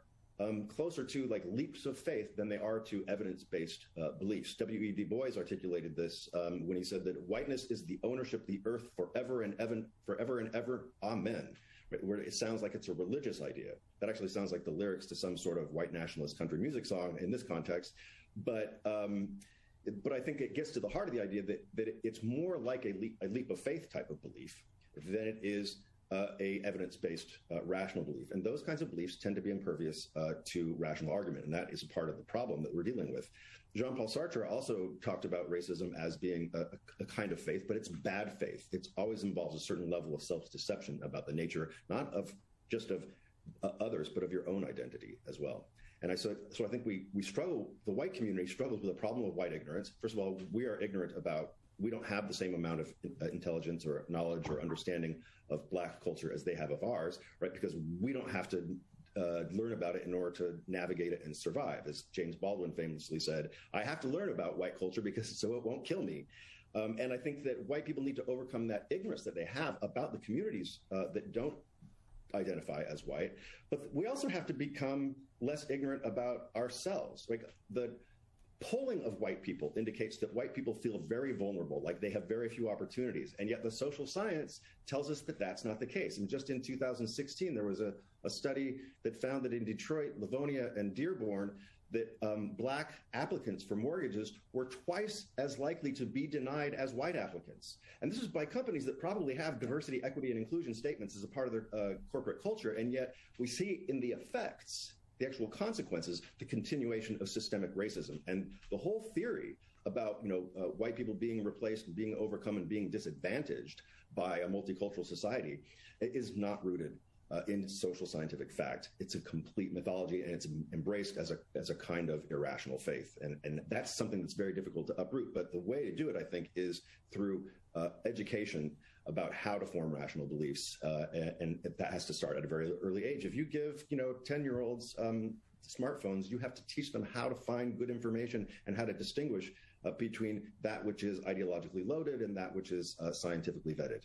closer to leaps of faith than they are to evidence-based beliefs. W.E. Du Bois articulated this when he said that whiteness is the ownership of the earth forever and ever, amen. Right? Where it sounds like it's a religious idea. That actually sounds like the lyrics to some sort of white nationalist country music song in this context. But I think it gets to the heart of the idea that it's more like a leap of faith type of belief than it is a evidence-based rational belief. And those kinds of beliefs tend to be impervious to rational argument. And that is a part of the problem that we're dealing with. Jean-Paul Sartre also talked about racism as being a kind of faith, but it's bad faith. It always involves a certain level of self-deception about the nature, not of just of others, but of your own identity as well. And so I think we struggle, the white community struggles with the problem of white ignorance. First of all, we are ignorant about, we don't have the same amount of intelligence or knowledge or understanding of Black culture as they have of ours, right? Because we don't have to learn about it in order to navigate it and survive. As James Baldwin famously said, I have to learn about white culture because so it won't kill me. And I think that white people need to overcome that ignorance that they have about the communities that don't identify as white. But we also have to become less ignorant about ourselves. Like the polling of white people indicates that white people feel very vulnerable, like they have very few opportunities. And yet the social science tells us that that's not the case. And just in 2016, there was a study that found that in Detroit, Livonia, and Dearborn, that Black applicants for mortgages were twice as likely to be denied as white applicants. And this is by companies that probably have diversity, equity, and inclusion statements as a part of their corporate culture. And yet we see in the effects, the actual consequences, the continuation of systemic racism. And the whole theory about white people being replaced and being overcome and being disadvantaged by a multicultural society is not rooted in social scientific fact. It's a complete mythology, and it's embraced as a kind of irrational faith. And that's something that's very difficult to uproot. But the way to do it, I think, is through education about how to form rational beliefs. And that has to start at a very early age. If you give 10-year-olds smartphones, you have to teach them how to find good information and how to distinguish between that which is ideologically loaded and that which is scientifically vetted.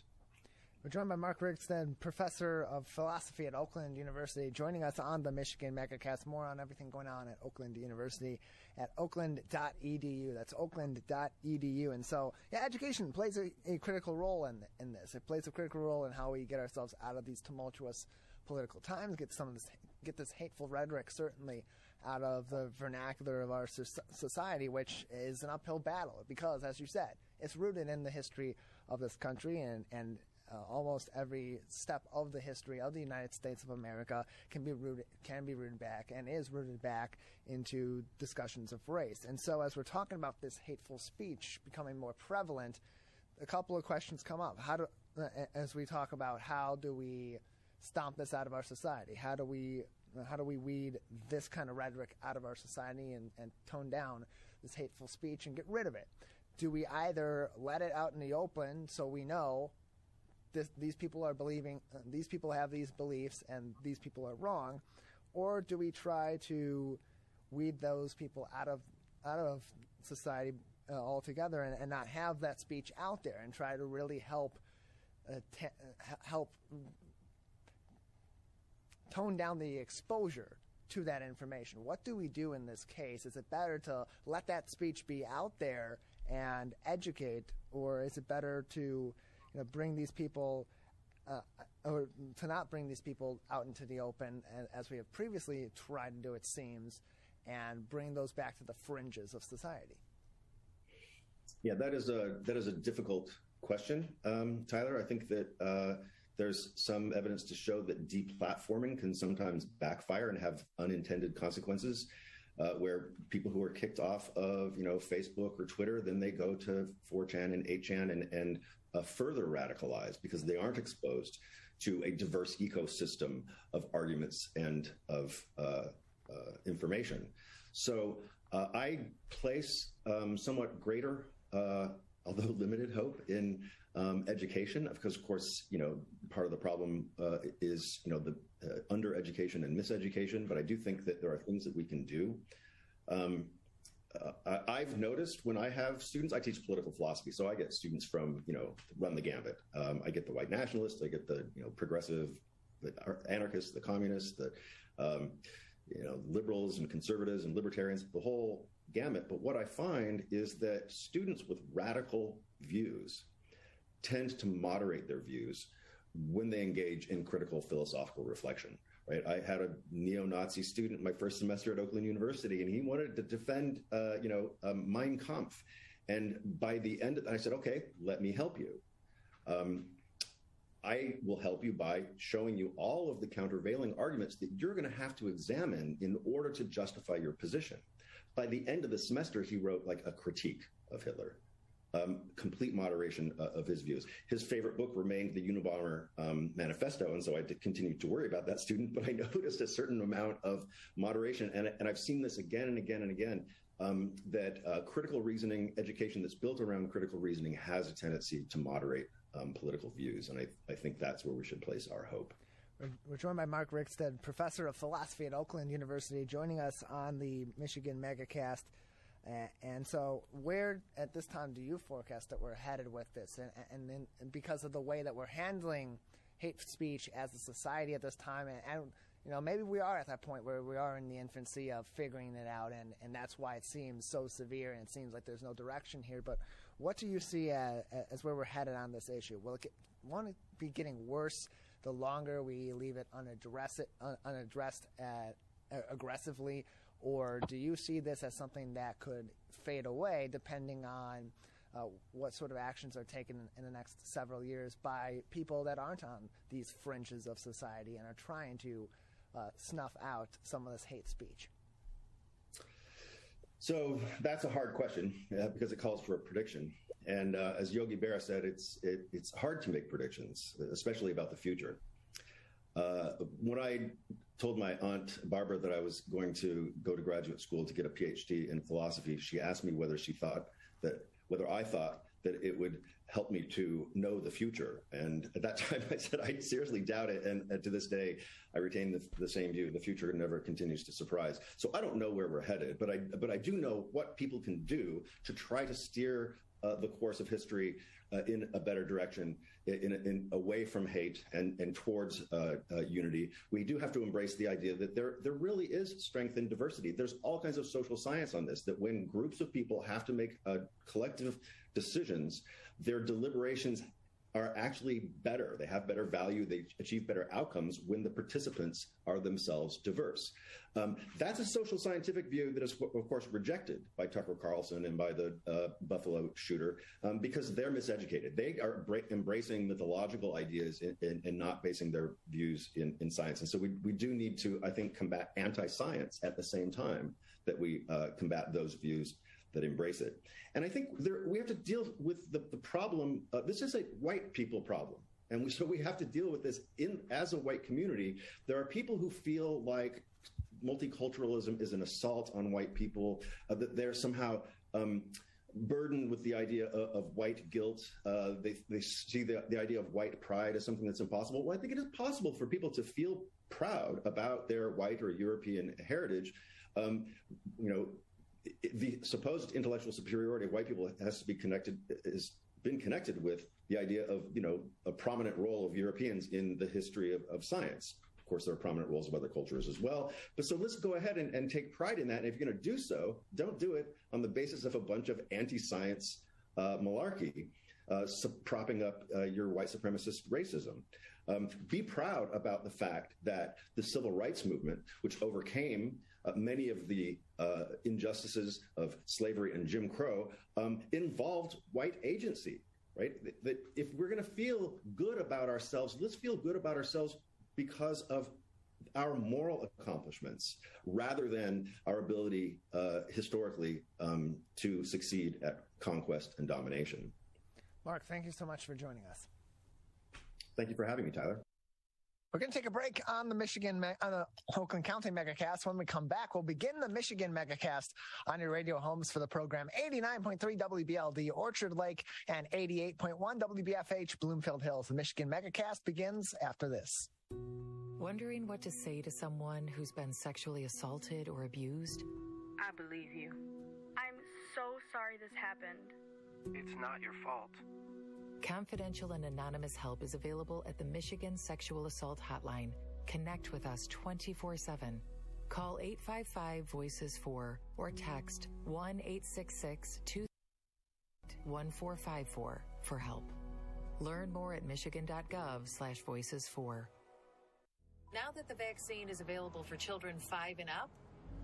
We're joined by Mark Rigsted, professor of philosophy at Oakland University, joining us on the Michigan Megacast. More on everything going on at Oakland University at oakland.edu. That's oakland.edu. And so, education plays a critical role in this. It plays a critical role in how we get ourselves out of these tumultuous political times, get this hateful rhetoric certainly out of the vernacular of our society, which is an uphill battle because, as you said, it's rooted in the history of this country and almost every step of the history of the United States of America can be rooted back and is rooted back into discussions of race. And so as we're talking about this hateful speech becoming more prevalent, a couple of questions come up. As we talk about how do we stomp this out of our society? How do we weed this kind of rhetoric out of our society and tone down this hateful speech and get rid of it? Do we either let it out in the open so we know these people are believing, these people have these beliefs and these people are wrong, or do we try to weed those people out of society altogether and not have that speech out there and try to really help tone down the exposure to that information? What do we do in this case? Is it better to let that speech be out there and educate, or is it better to bring these people, or to not bring these people out into the open, as we have previously tried to do, it seems, and bring those back to the fringes of society? Yeah, that is a difficult question, Tyler. I think that there's some evidence to show that deplatforming can sometimes backfire and have unintended consequences, where people who are kicked off of Facebook or Twitter, then they go to 4chan and 8chan and further radicalized because they aren't exposed to a diverse ecosystem of arguments and of information. So I place somewhat greater, although limited, hope in education, because of course, part of the problem is, the undereducation and miseducation, but I do think that there are things that we can do. I've noticed when I have students, I teach political philosophy, so I get students from, run the gambit. I get the white nationalists, I get the, progressive, the anarchists, the communists, the, liberals and conservatives and libertarians, the whole gamut. But what I find is that students with radical views tend to moderate their views when they engage in critical philosophical reflection. Right. I had a neo-Nazi student my first semester at Oakland University, and he wanted to defend, Mein Kampf. And by the end of it, I said, okay, let me help you. I will help you by showing you all of the countervailing arguments that you're going to have to examine in order to justify your position. By the end of the semester, he wrote like a critique of Hitler, complete moderation of his views. His favorite book remained the Unabomber Manifesto, and so I continued to worry about that student, but I noticed a certain amount of moderation, and I've seen this again and again and again, that critical reasoning, education that's built around critical reasoning has a tendency to moderate political views, and I think that's where we should place our hope. We're joined by Mark Rickstead, professor of philosophy at Oakland University, joining us on the Michigan Megacast. And so where at this time do you forecast that we're headed with this? And because of the way that we're handling hate speech as a society at this time, and maybe we are at that point where we are in the infancy of figuring it out, and that's why it seems so severe and it seems like there's no direction here. But what do you see as where we're headed on this issue? Will it want to be getting worse the longer we leave it unaddressed aggressively, or do you see this as something that could fade away depending on what sort of actions are taken in the next several years by people that aren't on these fringes of society and are trying to snuff out some of this hate speech? So that's a hard question because it calls for a prediction. And as Yogi Berra said, it's hard to make predictions, especially about the future. When I told my aunt Barbara that I was going to go to graduate school to get a PhD in philosophy, she asked me whether I thought that it would help me to know the future. And at that time, I said, I seriously doubt it. And to this day, I retain the same view. The future never continues to surprise. So I don't know where we're headed, but I do know what people can do to try to steer the course of history in a better direction, in away from hate and towards unity. We do have to embrace the idea that there really is strength in diversity. There's all kinds of social science on this, that when groups of people have to make collective decisions, their deliberations are actually better. They have better value. They achieve better outcomes when the participants are themselves diverse. That's a social scientific view that is, of course, rejected by Tucker Carlson and by the Buffalo shooter because they're miseducated. They are embracing mythological ideas and not basing their views in science. And so we do need to, I think, combat anti-science at the same time that we combat those views that embrace it. And I think we have to deal with the problem. This is a white people problem. And so we have to deal with this as a white community. There are people who feel like multiculturalism is an assault on white people, that they're somehow burdened with the idea of white guilt. They see the idea of white pride as something that's impossible. Well, I think it is possible for people to feel proud about their white or European heritage. The supposed intellectual superiority of white people has been connected with the idea of, a prominent role of Europeans in the history of science. Of course, there are prominent roles of other cultures as well. But so let's go ahead and take pride in that. And if you're going to do so, don't do it on the basis of a bunch of anti-science malarkey, propping up your white supremacist racism. Be proud about the fact that the civil rights movement, which overcame many of the injustices of slavery and Jim Crow, involved white agency, right? That if we're going to feel good about ourselves, let's feel good about ourselves because of our moral accomplishments rather than our ability historically to succeed at conquest and domination. Mark, thank you so much for joining us. Thank you for having me, Tyler. We're going to take a break on the Oakland County Megacast. When we come back, we'll begin the Michigan Megacast on your radio homes for the program 89.3 WBLD Orchard Lake and 88.1 WBFH Bloomfield Hills. The Michigan Megacast begins after this. Wondering what to say to someone who's been sexually assaulted or abused? I believe you. I'm so sorry this happened. It's not your fault. Confidential and anonymous help is available at the Michigan Sexual Assault Hotline. Connect with us 24/7. Call 855-VOICES-4 or text 1-866-21454 for help. Learn more at michigan.gov/voices4. Now that the vaccine is available for children 5 and up,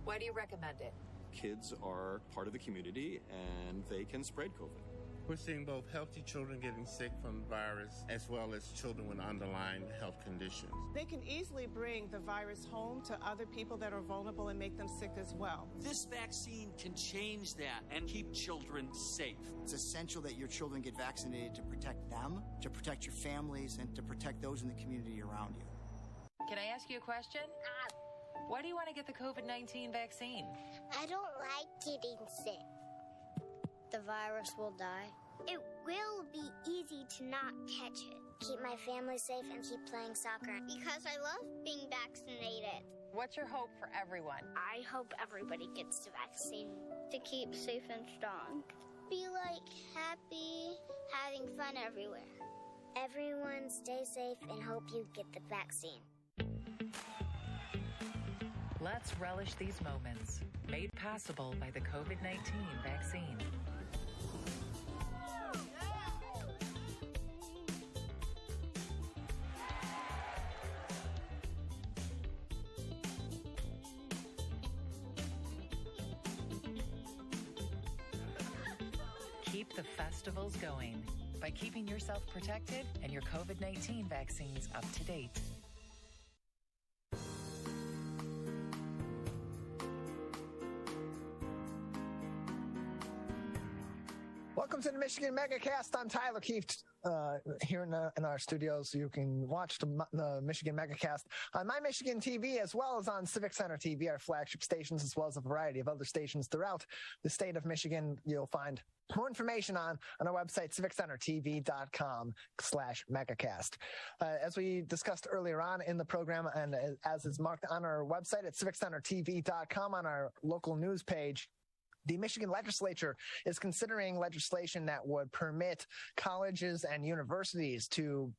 why do you recommend it? Kids are part of the community and they can spread COVID. We're seeing both healthy children getting sick from the virus as well as children with underlying health conditions. They can easily bring the virus home to other people that are vulnerable and make them sick as well. This vaccine can change that and keep children safe. It's essential that your children get vaccinated to protect them, to protect your families, and to protect those in the community around you. Can I ask you a question? Why do you want to get the COVID-19 vaccine? I don't like getting sick. The virus will die. It will be easy to not catch it. Keep my family safe and keep playing soccer because I love being vaccinated. What's your hope for everyone? I hope everybody gets the vaccine to keep safe and strong. Be happy, having fun everywhere. Everyone stay safe and hope you get the vaccine. Let's relish these moments, made possible by the COVID-19 vaccine. Keep the festivals going by keeping yourself protected and your COVID-19 vaccines up to date. Welcome to the Michigan Megacast. I'm Tyler Kieft here in our studios. You can watch the Michigan Megacast on My Michigan TV as well as on Civic Center TV, our flagship stations, as well as a variety of other stations throughout the state of Michigan. You'll find more information on our website, civiccentertv.com/megacast. As we discussed earlier on in the program, and as is marked on our website at civiccentertv.com on our local news page, the Michigan legislature is considering legislation that would permit colleges and universities to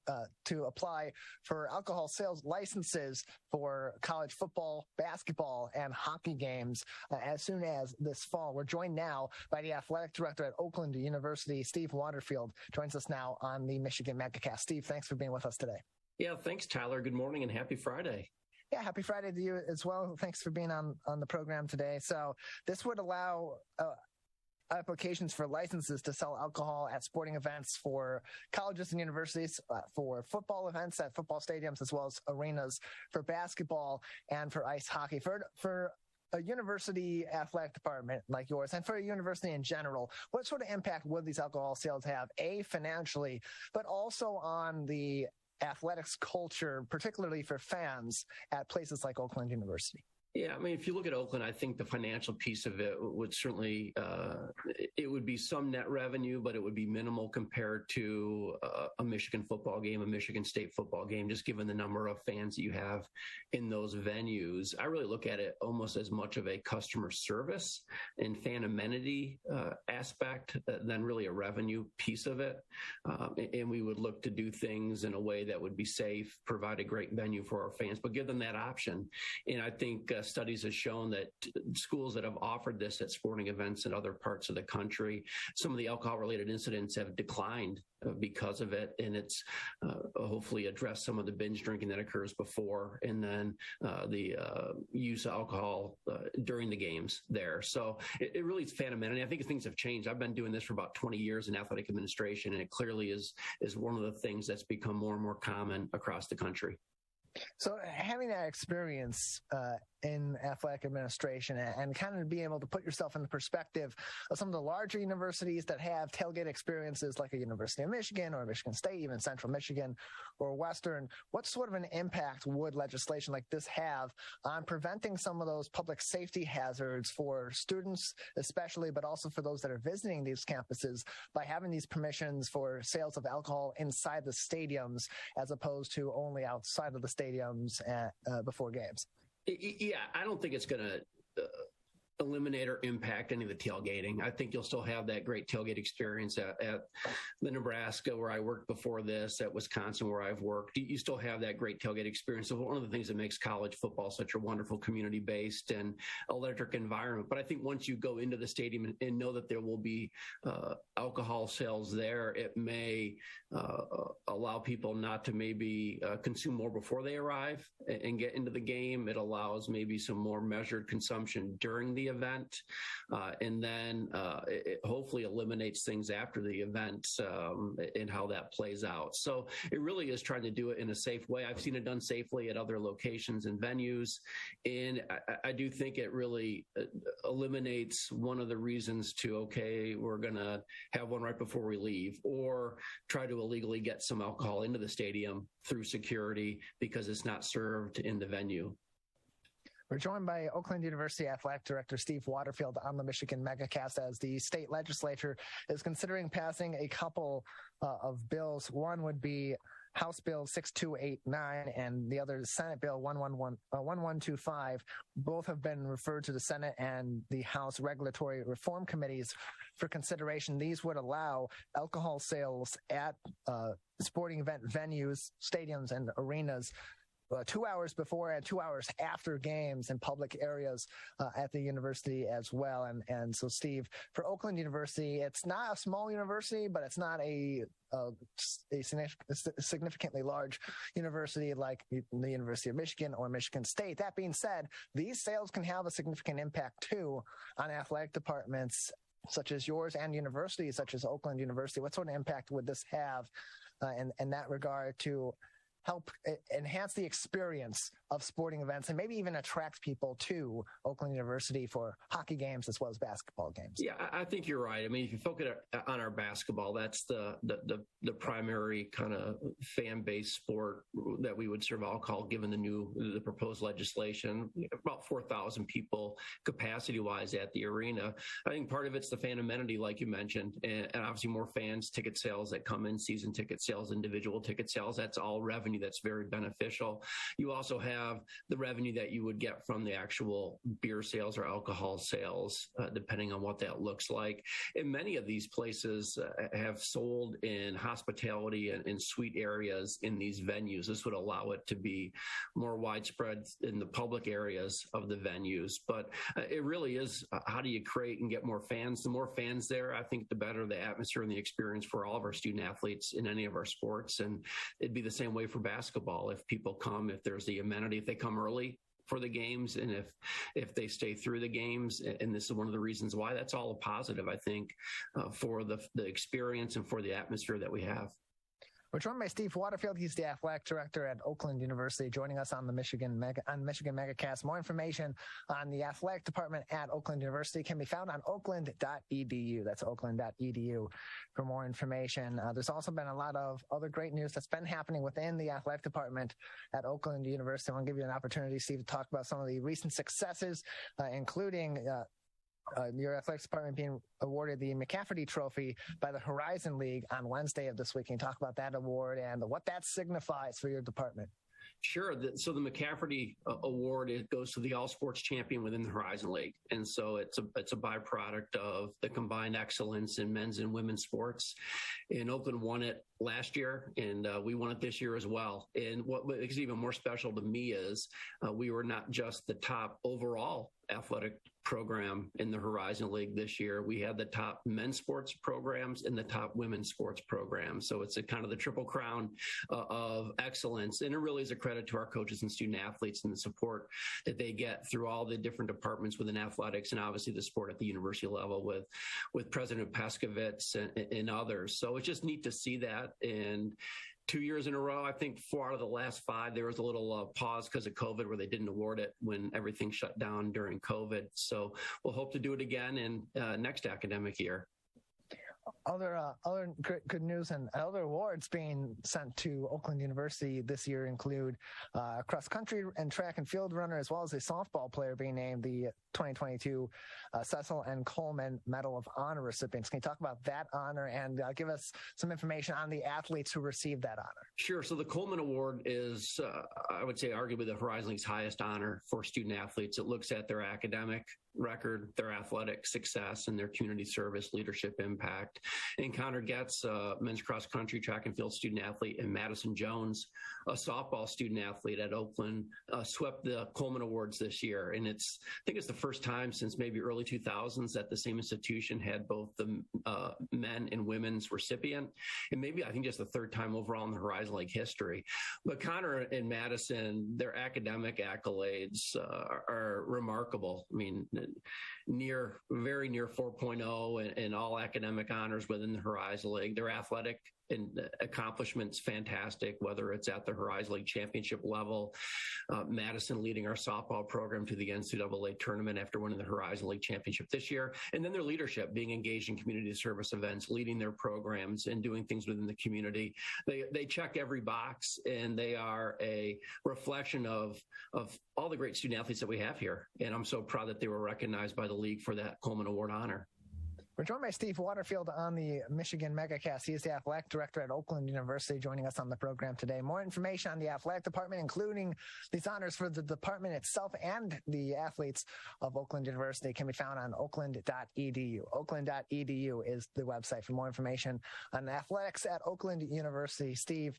apply for alcohol sales licenses for college football, basketball, and hockey games as soon as this fall. We're joined now by the athletic director at Oakland University, Steve Waterfield, joins us now on the Michigan Megacast. Steve, thanks for being with us today. Yeah, thanks, Tyler. Good morning and happy Friday. Yeah, happy Friday to you as well. Thanks for being on the program today. So this would allow applications for licenses to sell alcohol at sporting events for colleges and universities, for football events at football stadiums, as well as arenas for basketball and for ice hockey. For a university athletic department like yours, and for a university in general, what sort of impact would these alcohol sales have, A, financially, but also on the athletics culture, particularly for fans at places like Oakland University? Yeah, I mean, if you look at Oakland, I think the financial piece of it would certainly, it would be some net revenue, but it would be minimal compared to a Michigan football game, a Michigan State football game, just given the number of fans that you have in those venues. I really look at it almost as much of a customer service and fan amenity aspect than really a revenue piece of it. And we would look to do things in a way that would be safe, provide a great venue for our fans, but give them that option. And I think studies have shown that schools that have offered this at sporting events in other parts of the country, some of the alcohol-related incidents have declined because of it, and it's hopefully addressed some of the binge drinking that occurs before, and then the use of alcohol during the games there. So it really is fan amenity. I think things have changed. I've been doing this for about 20 years in athletic administration, and it clearly is one of the things that's become more and more common across the country. So having that experience in athletic administration and kind of being able to put yourself in the perspective of some of the larger universities that have tailgate experiences like a University of Michigan or Michigan State, even Central Michigan or Western, what sort of an impact would legislation like this have on preventing some of those public safety hazards for students especially, but also for those that are visiting these campuses by having these permissions for sales of alcohol inside the stadiums as opposed to only outside of the stadiums before games? Yeah, I don't think it's going to eliminate or impact any of the tailgating. I think you'll still have that great tailgate experience at the Nebraska where I worked before this, at Wisconsin where I've worked. You still have that great tailgate experience. So one of the things that makes college football such a wonderful community-based and electric environment. But I think once you go into the stadium and know that there will be alcohol sales there, it may allow people not to maybe consume more before they arrive and get into the game. It allows maybe some more measured consumption during the event, and then it hopefully eliminates things after the event and how that plays out. So it really is trying to do it in a safe way. I've seen it done safely at other locations and venues, and I do think it really eliminates one of the reasons to, okay, we're going to have one right before we leave, or try to illegally get some alcohol into the stadium through security because it's not served in the venue. We're joined by Oakland University Athletic Director Steve Waterfield on the Michigan Megacast as the state legislature is considering passing a couple of bills. One would be House Bill 6289 and the other Senate Bill 1125. Both have been referred to the Senate and the House Regulatory Reform Committees for consideration. These would allow alcohol sales at sporting event venues, stadiums, and arenas 2 hours before and 2 hours after games in public areas at the university as well. And so, Steve, for Oakland University, it's not a small university, but it's not a significantly large university like the University of Michigan or Michigan State. That being said, these sales can have a significant impact, too, on athletic departments such as yours and universities such as Oakland University. What sort of impact would this have in that regard to help enhance the experience of sporting events and maybe even attract people to Oakland University for hockey games as well as basketball games? Yeah, I think you're right. I mean, if you focus on our basketball, that's the primary kind of fan-based sport that we would serve alcohol, given the proposed legislation. About 4,000 people capacity-wise at the arena. I think part of it's the fan amenity, like you mentioned, and obviously more fans, ticket sales that come in, season ticket sales, individual ticket sales. That's all revenue that's very beneficial. You also have the revenue that you would get from the actual beer sales or alcohol sales, depending on what that looks like. And many of these places have sold in hospitality and suite areas in these venues. This would allow it to be more widespread in the public areas of the venues. But it really is, how do you create and get more fans? The more fans there, I think the better the atmosphere and the experience for all of our student athletes in any of our sports. And it'd be the same way for basketball. If people come, if there's the amenity, if they come early for the games, and if they stay through the games, and this is one of the reasons why, that's all a positive, I think, for the experience and for the atmosphere that we have. We're joined by Steve Waterfield. He's the athletic director at Oakland University, joining us on the Michigan Megacast. More information on the athletic department at Oakland University can be found on oakland.edu. That's oakland.edu for more information. There's also been a lot of other great news that's been happening within the athletic department at Oakland University. I want to give you an opportunity, Steve, to talk about some of the recent successes, including your athletics department being awarded the McCafferty Trophy by the Horizon League on Wednesday of this week. Can you talk about that award and what that signifies for your department? Sure. So the McCafferty Award, it goes to the all sports champion within the Horizon League. And so it's a byproduct of the combined excellence in men's and women's sports. And Oakland won it last year, and we won it this year as well. And what makes it even more special to me is we were not just the top overall athletic program in the Horizon League this year. We had the top men's sports programs and the top women's sports programs. So it's a kind of the triple crown of excellence. And it really is a credit to our coaches and student athletes and the support that they get through all the different departments within athletics and obviously the sport at the university level with President Peskovitz and others. So it's just neat to see that. And 2 years in a row, I think 4 out of the last 5, there was a little pause because of COVID where they didn't award it when everything shut down during COVID. So we'll hope to do it again in next academic year. Other good news and other awards being sent to Oakland University this year include cross country and track and field runner, as well as a softball player being named the 2022 Cecil and Coleman Medal of Honor recipients. Can you talk about that honor and give us some information on the athletes who received that honor? Sure. So the Coleman Award is, I would say, arguably the Horizon League's highest honor for student athletes. It looks at their academic record, their athletic success, and their community service, leadership impact. And Connor Getz, men's cross country, track and field student athlete, and Madison Jones, a softball student athlete at Oakland, swept the Coleman Awards this year. And I think it's the first time since maybe early 2000s that the same institution had both the men and women's recipient. And maybe I think just the third time overall in the Horizon League history. But Connor and Madison, their academic accolades are remarkable. I mean, very near 4.0 and all academic honors within the Horizon League. Their athletic and accomplishments fantastic, whether it's at the Horizon League championship level, Madison leading our softball program to the NCAA tournament after winning the Horizon League championship this year, and then their leadership, being engaged in community service events, leading their programs and doing things within the community. They check every box, and they are a reflection of all the great student athletes that we have here. And I'm so proud that they were recognized by the league for that Coleman Award honor. We're joined by Steve Waterfield on the Michigan Megacast. He is the athletic director at Oakland University, joining us on the program today. More information on the athletic department, including these honors for the department itself and the athletes of Oakland University, can be found on oakland.edu. Oakland.edu is the website for more information on athletics at Oakland University. Steve,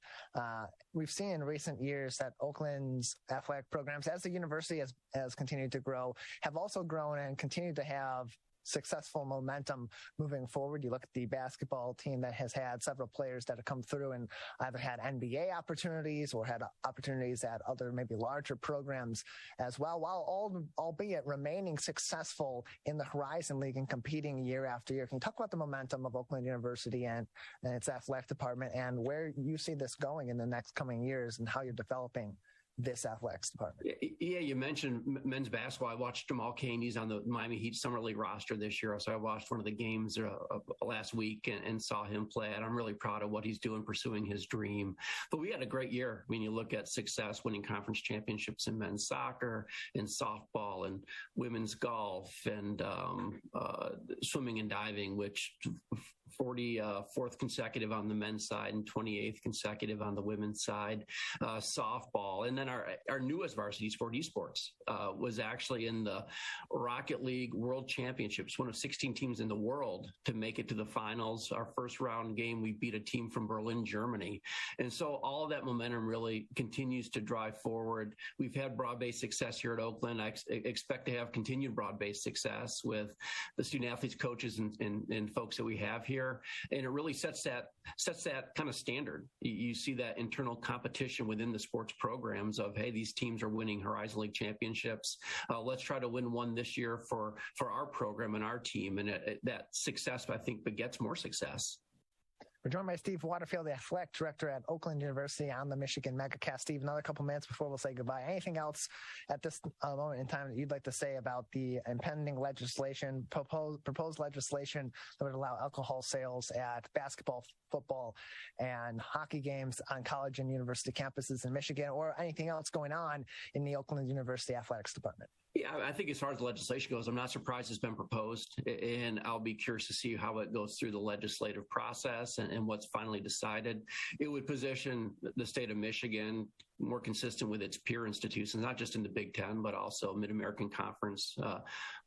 we've seen in recent years that Oakland's athletic programs, as the university has continued to grow, have also grown and continued to have successful momentum moving forward. You look at the basketball team that has had several players that have come through and either had NBA opportunities or had opportunities at other maybe larger programs as well, while albeit remaining successful in the Horizon League and competing year after year. Can you talk about the momentum of Oakland University and its athletic department and where you see this going in the next coming years and how you're developing this athletics department? Yeah, you mentioned men's basketball. I watched Jamal Cain. He's on the Miami Heat Summer League roster this year. So I watched one of the games last week and saw him play. And I'm really proud of what he's doing, pursuing his dream. But we had a great year. I mean, you look at success, winning conference championships in men's soccer and softball and women's golf and swimming and diving, which 44th consecutive on the men's side and 28th consecutive on the women's side, softball. And then our newest varsity sport, esports, was actually in the Rocket League World Championships, one of 16 teams in the world to make it to the finals. Our first round game, we beat a team from Berlin, Germany. And so all of that momentum really continues to drive forward. We've had broad-based success here at Oakland. I expect to have continued broad-based success with the student athletes, coaches, and folks that we have here. And it really sets that kind of standard. You see that internal competition within the sports programs of, hey, these teams are winning Horizon League championships. Let's try to win one this year for our program and our team. And that success, I think, begets more success. We're joined by Steve Waterfield, the athletic director at Oakland University on the Michigan Megacast. Steve, another couple minutes before we'll say goodbye. Anything else at this moment in time that you'd like to say about the impending legislation, proposed legislation that would allow alcohol sales at basketball, football, and hockey games on college and university campuses in Michigan, or anything else going on in the Oakland University Athletics Department? Yeah, I think as far as the legislation goes, I'm not surprised it's been proposed, and I'll be curious to see how it goes through the legislative process and what's finally decided. It would position the state of Michigan more consistent with its peer institutions, not just in the Big Ten, but also Mid-American Conference,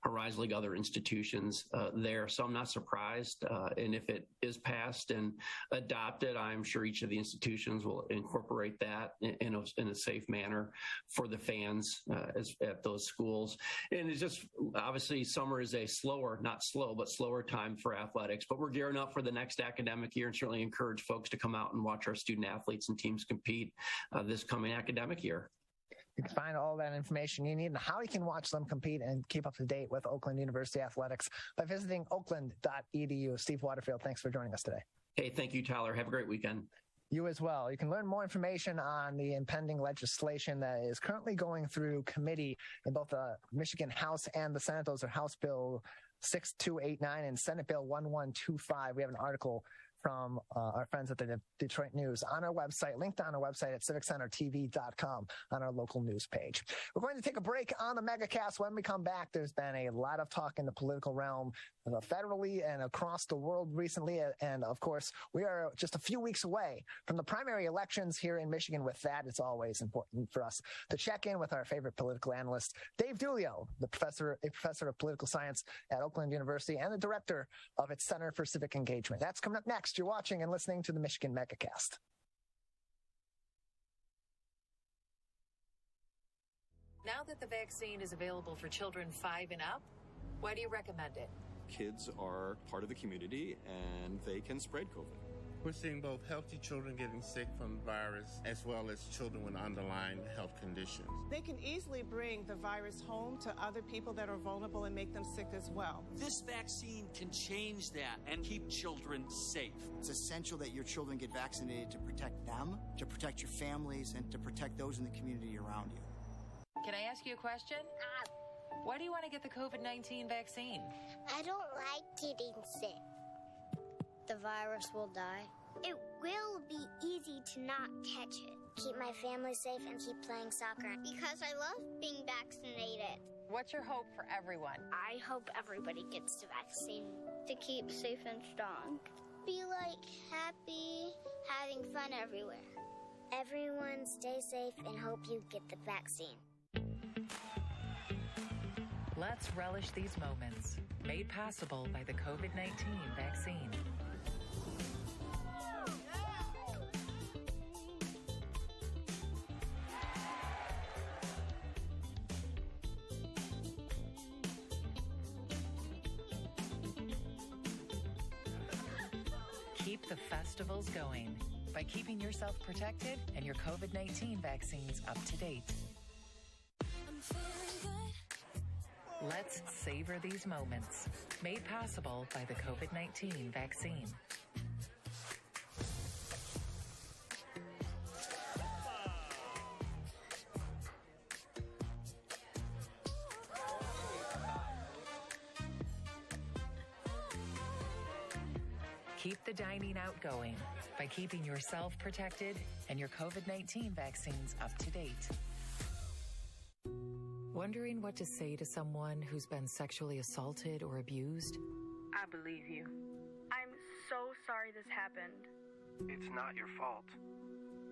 Horizon League, other institutions there. So I'm not surprised. And if it is passed and adopted, I'm sure each of the institutions will incorporate that in a safe manner for the fans at those schools. And it's just, obviously, summer is a slower time for athletics, but we're gearing up for the next academic year and certainly encourage folks to come out and watch our student athletes and teams compete this coming academic year. You can find all that information you need and how you can watch them compete and keep up to date with Oakland University athletics by visiting oakland.edu. Steve Waterfield, thanks for joining us today. Hey, thank you, Tyler. Have a great weekend. You as well. You can learn more information on the impending legislation that is currently going through committee in both the Michigan House and the Senate. Those are House Bill 6289 and Senate Bill 1125. We have an article from our friends at the Detroit News on our website, linked on our website at civiccentertv.com on our local news page. We're going to take a break on the Megacast. When we come back, there's been a lot of talk in the political realm, federally and across the world recently. And of course, we are just a few weeks away from the primary elections here in Michigan. With that, it's always important for us to check in with our favorite political analyst, Dave Dulio, a professor of political science at Oakland University and the director of its Center for Civic Engagement. That's coming up next. You're watching and listening to the Michigan Megacast. Now that the vaccine is available for children 5 and up, why do you recommend it? Kids are part of the community and they can spread COVID. We're seeing both healthy children getting sick from the virus as well as children with underlying health conditions. They can easily bring the virus home to other people that are vulnerable and make them sick as well. This vaccine can change that and keep children safe. It's essential that your children get vaccinated to protect them, to protect your families, and to protect those in the community around you. Can I ask you a question? Why do you want to get the COVID-19 vaccine? I don't like getting sick. The virus will die. It will be easy to not catch it. Keep my family safe and keep playing soccer because I love being vaccinated. What's your hope for everyone? I hope everybody gets the vaccine to keep safe and strong. Be happy, having fun everywhere. Everyone stay safe and hope you get the vaccine. Let's relish these moments, made possible by the COVID-19 vaccine. Keep the festivals going by keeping yourself protected and your COVID-19 vaccines up to date. Let's savor these moments, made possible by the COVID-19 vaccine. Keep the dining out going by keeping yourself protected and your COVID-19 vaccines up to date. Wondering what to say to someone who's been sexually assaulted or abused? I believe you. I'm so sorry this happened. It's not your fault.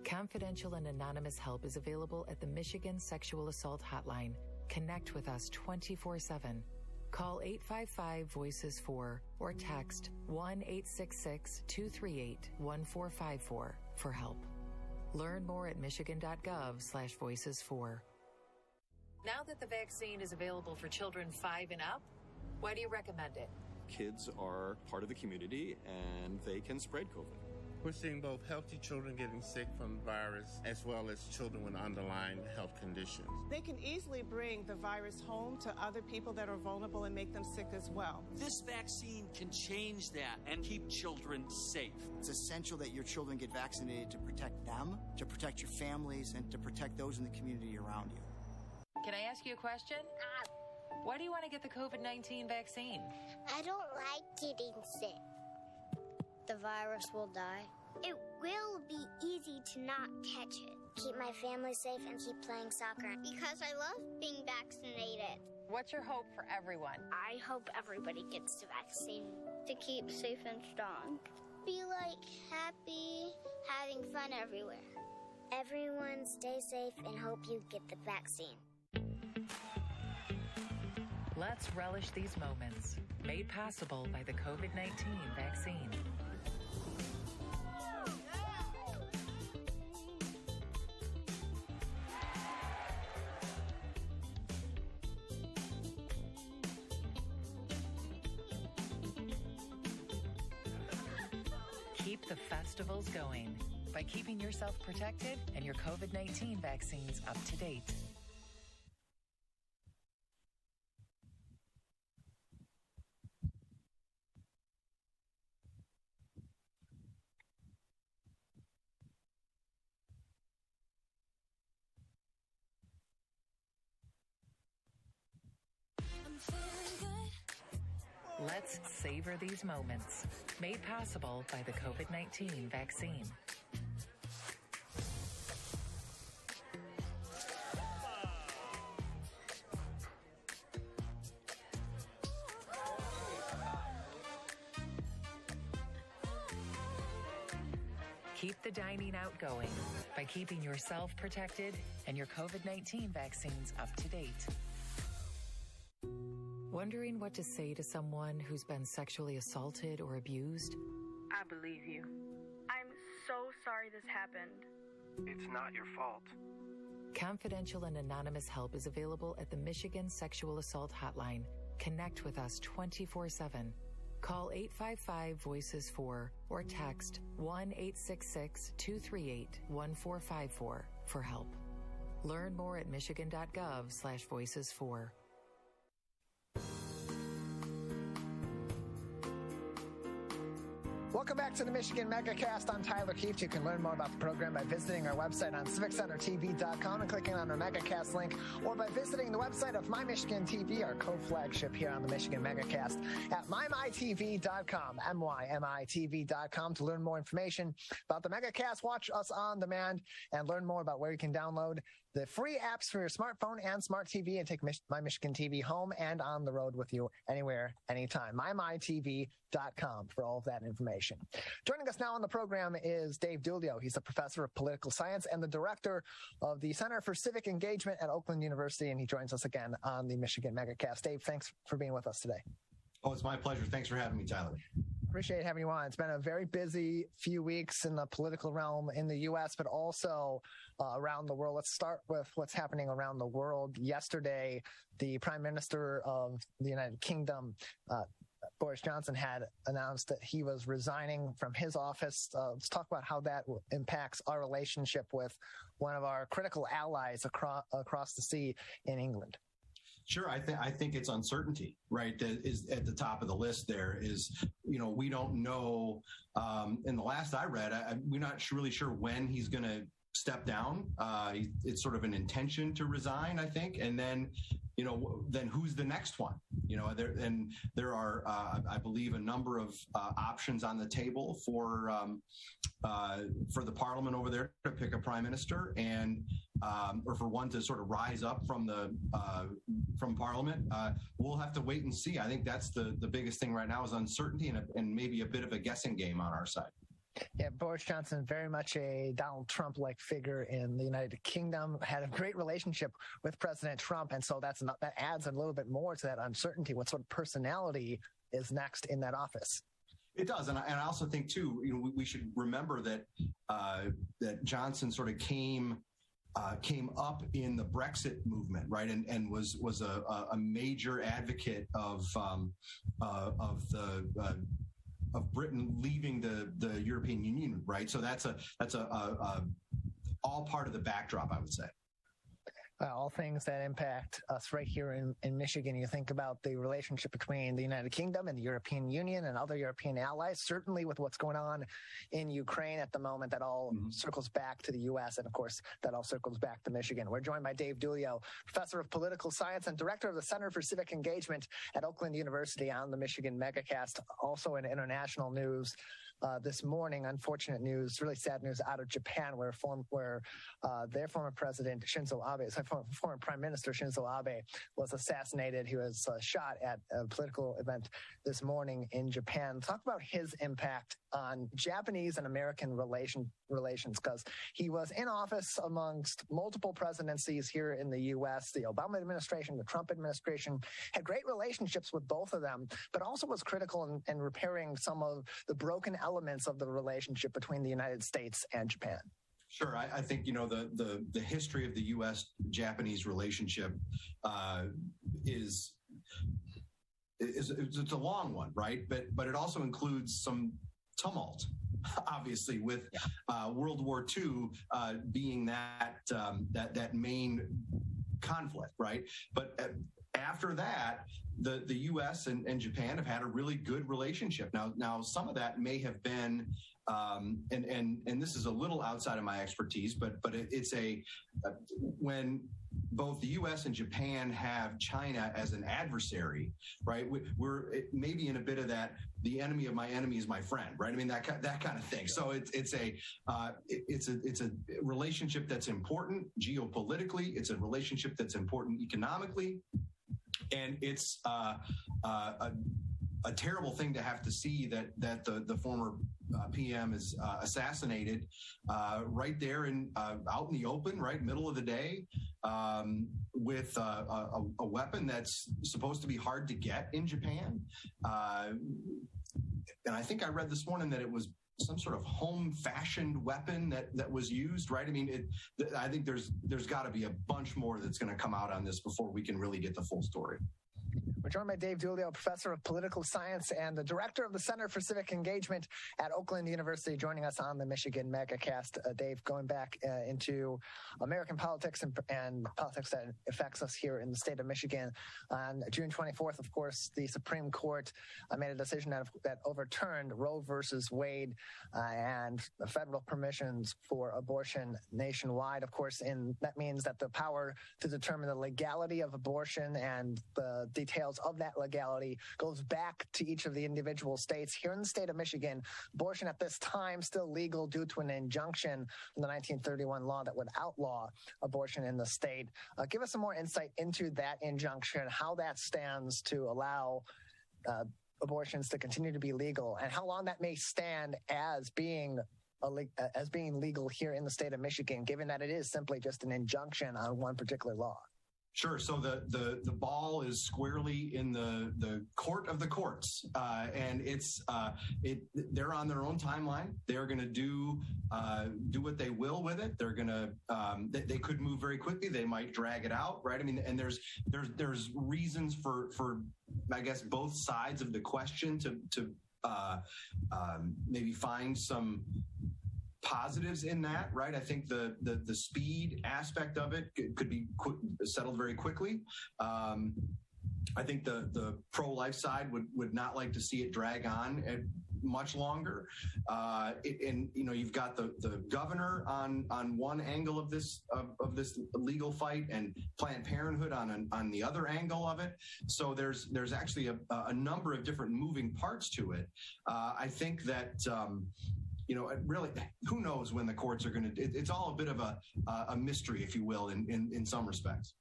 Confidential and anonymous help is available at the Michigan Sexual Assault Hotline. Connect with us 24/7. Call 855-VOICES-4 or text 1-866-238-1454 for help. Learn more at michigan.gov/voices4. Now that the vaccine is available for children 5 and up, why do you recommend it? Kids are part of the community and they can spread COVID. We're seeing both healthy children getting sick from the virus as well as children with underlying health conditions. They can easily bring the virus home to other people that are vulnerable and make them sick as well. This vaccine can change that and keep children safe. It's essential that your children get vaccinated to protect them, to protect your families, and to protect those in the community around you. Can I ask you a question? Why do you want to get the COVID-19 vaccine? I don't like getting sick. The virus will die. It will be easy to not catch it. Keep my family safe and keep playing soccer because I love being vaccinated. What's your hope for everyone? I hope everybody gets the vaccine to keep safe and strong. Be happy, having fun everywhere. Everyone stay safe and hope you get the vaccine. Let's relish these moments, made possible by the COVID-19 vaccine. Keep the festivals going by keeping yourself protected and your COVID-19 vaccines up to date. Let's savor these moments, made possible by the COVID-19 vaccine. Keep the dining out going by keeping yourself protected and your COVID-19 vaccines up to date. Wondering what to say to someone who's been sexually assaulted or abused? I believe you. I'm so sorry this happened. It's not your fault. Confidential and anonymous help is available at the Michigan Sexual Assault Hotline. Connect with us 24/7. Call 855-VOICES-4 or text 1-866-238-1454 for help. Learn more at michigan.gov/voices4. Welcome back to the Michigan Megacast. I'm Tyler Kieft. You can learn more about the program by visiting our website on civiccentertv.com and clicking on our Megacast link, or by visiting the website of My Michigan TV, our co-flagship here on the Michigan Megacast, at mymitv.com, mymitv.com, to learn more information about the Megacast, watch us on demand, and learn more about where you can download the free apps for your smartphone and smart TV and take My Michigan TV home and on the road with you anywhere, anytime. mymitv.com for all of that information. Joining us now on the program is Dave Dulio. He's a professor of political science and the director of the Center for Civic Engagement at Oakland University, and he joins us again on the Michigan Megacast. Dave, thanks for being with us today. Oh, it's my pleasure. Thanks for having me, Tyler. Appreciate having you on. It's been a very busy few weeks in the political realm in the U.S., but also around the world. Let's start with what's happening around the world. Yesterday, the Prime Minister of the United Kingdom, Boris Johnson, had announced that he was resigning from his office. Let's talk about how that impacts our relationship with one of our critical allies across the sea in England. Sure. I think it's uncertainty, right? That is at the top of the list. There is, we don't know. In the last I read, we're not really sure when he's going to step down. It's sort of an intention to resign, I think. And then, then who's the next one? There are, I believe, a number of options on the table for the parliament over there to pick a prime minister, and or for one to sort of rise up from parliament. We'll have to wait and see. I think that's the biggest thing right now is uncertainty and maybe a bit of a guessing game on our side. Yeah, Boris Johnson, very much a Donald Trump-like figure in the United Kingdom, had a great relationship with President Trump, and so that adds a little bit more to that uncertainty. What sort of personality is next in that office? It does, and I also think too, we should remember that that Johnson sort of came up in the Brexit movement, right, and was a major advocate of Britain leaving the European Union, right? So that's all part of the backdrop, I would say. All things that impact us right here in Michigan. You think about the relationship between the United Kingdom and the European Union and other European allies, certainly with what's going on in Ukraine at the moment, that all circles back to the U.S. And of course, that all circles back to Michigan. We're joined by Dave Dulio, professor of political science and director of the Center for Civic Engagement at Oakland University, on the Michigan Megacast. Also in international news, this morning, unfortunate news, really sad news out of Japan, where their former president Shinzo Abe, former Prime Minister Shinzo Abe, was assassinated. He was shot at a political event this morning in Japan. Talk about his impact on Japanese and American relations, because he was in office amongst multiple presidencies here in the U.S. The Obama administration, the Trump administration, had great relationships with both of them, but also was critical in repairing some of the broken elements of the relationship between the United States and Japan. Sure. I think, the history of the U.S.-Japanese relationship is it's a long one, right? But it also includes some tumult, obviously, with World War II being that main conflict, right? But after that, the U.S. and Japan have had a really good relationship. Now some of that may have been, and this is a little outside of my expertise, but it's when both the U.S. and Japan have China as an adversary, right? We're maybe in a bit of that, the enemy of my enemy is my friend, right? I mean, that kind of thing. So it's a relationship that's important geopolitically. It's a relationship that's important economically. And it's a terrible thing to have to see that the former PM is assassinated right there out in the open, right middle of the day, with a weapon that's supposed to be hard to get in Japan. And I think I read this morning that it was some sort of home-fashioned weapon that was used, right? I mean, I think there's got to be a bunch more that's going to come out on this before we can really get the full story. We're joined by Dave Dulio, professor of political science and the director of the Center for Civic Engagement at Oakland University, joining us on the Michigan Megacast. Dave, going back into American politics and politics that affects us here in the state of Michigan. On June 24th, of course, the Supreme Court made a decision that overturned Roe versus Wade and the federal permissions for abortion nationwide. Of course, that means that the power to determine the legality of abortion and the details of that legality goes back to each of the individual states. Here in the state of Michigan, abortion at this time still legal due to an injunction from the 1931 law that would outlaw abortion in the state. Give us some more insight into that injunction, how that stands to allow abortions to continue to be legal, and how long that may stand as being legal here in the state of Michigan, given that it is simply just an injunction on one particular law. Sure. So the ball is squarely in the court of the courts, and they're on their own timeline. They're going to do what they will with it. They're going to they could move very quickly. They might drag it out, right? I mean, and there's reasons for I guess both sides of the question to maybe find some positives in that, right? I think the speed aspect of it could be settled very quickly. I think the pro-life side would not like to see it drag on much longer. And you've got the governor on one angle of this legal fight, and Planned Parenthood on the other angle of it. So there's actually a number of different moving parts to it. I think that really, who knows when the courts are going to? It's all a bit of a mystery, if you will, in some respects.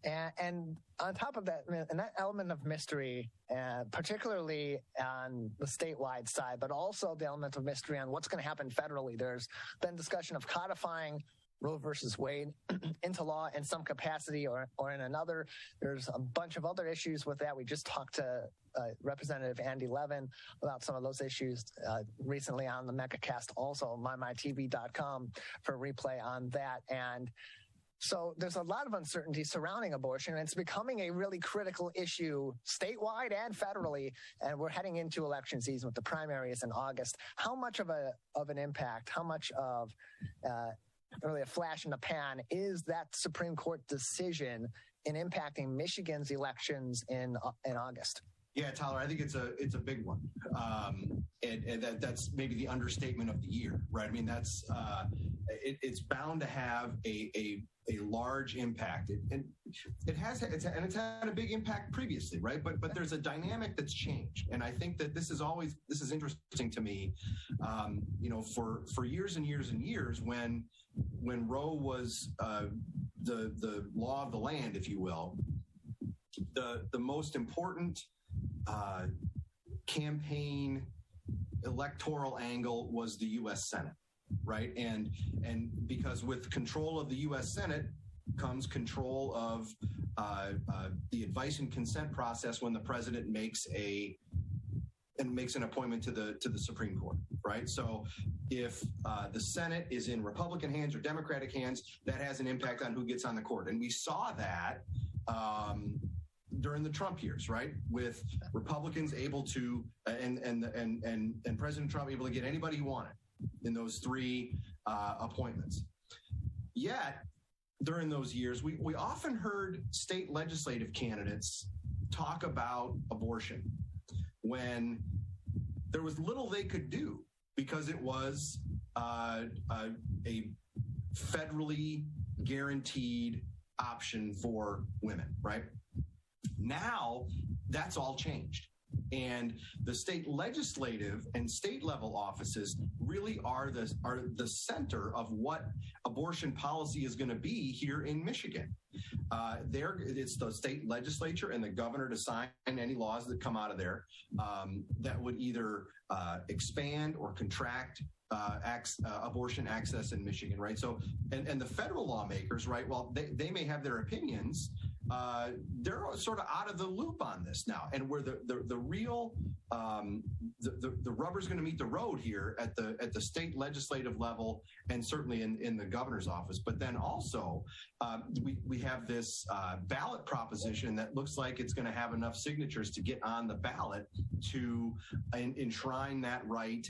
And on top of that, and that element of mystery, particularly on the statewide side, but also the element of mystery on what's going to happen federally. There's been discussion of codifying Roe versus Wade into law in some capacity or in another. There's a bunch of other issues with that. We just talked to Representative Andy Levin about some of those issues recently on the Megacast, also mymytv.com for a replay on that. And so there's a lot of uncertainty surrounding abortion, and it's becoming a really critical issue statewide and federally. And we're heading into election season with the primaries in August. How much of an impact, how much of really a flash in the pan is that Supreme Court decision in impacting Michigan's elections in August? Yeah, Tyler, I think it's a big one, and that's maybe the understatement of the year, right? I mean, that's it's bound to have a large impact, and it's had a big impact previously, right? But there's a dynamic that's changed, and I think that this is interesting to me. For years and years and years, when Roe was the law of the land, if you will, the most important campaign electoral angle was the U.S. Senate, right? And because with control of the U.S. Senate comes control of the advice and consent process when the president makes an appointment to the Supreme Court, right? So if the Senate is in Republican hands or Democratic hands, that has an impact on who gets on the court. And we saw that during the Trump years, right? With Republicans able to, and President Trump able to get anybody he wanted in those three appointments. Yet, during those years, we often heard state legislative candidates talk about abortion when there was little they could do because it was a federally guaranteed option for women, right? Now, that's all changed. And the state legislative and state level offices really are the center of what abortion policy is going to be here in Michigan. It's the state legislature and the governor to sign any laws that come out of there that would either expand or contract abortion access in Michigan, right? So, and the federal lawmakers, right, while they may have their opinions, they're sort of out of the loop on this now. And where the real the rubber's going to meet the road here at the state legislative level and certainly in the governor's office. But then also we have this ballot proposition that looks like it's going to have enough signatures to get on the ballot to enshrine that right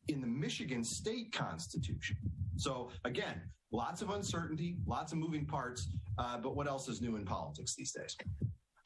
in the Michigan state constitution. So again, lots of uncertainty, lots of moving parts, but what else is new in politics these days?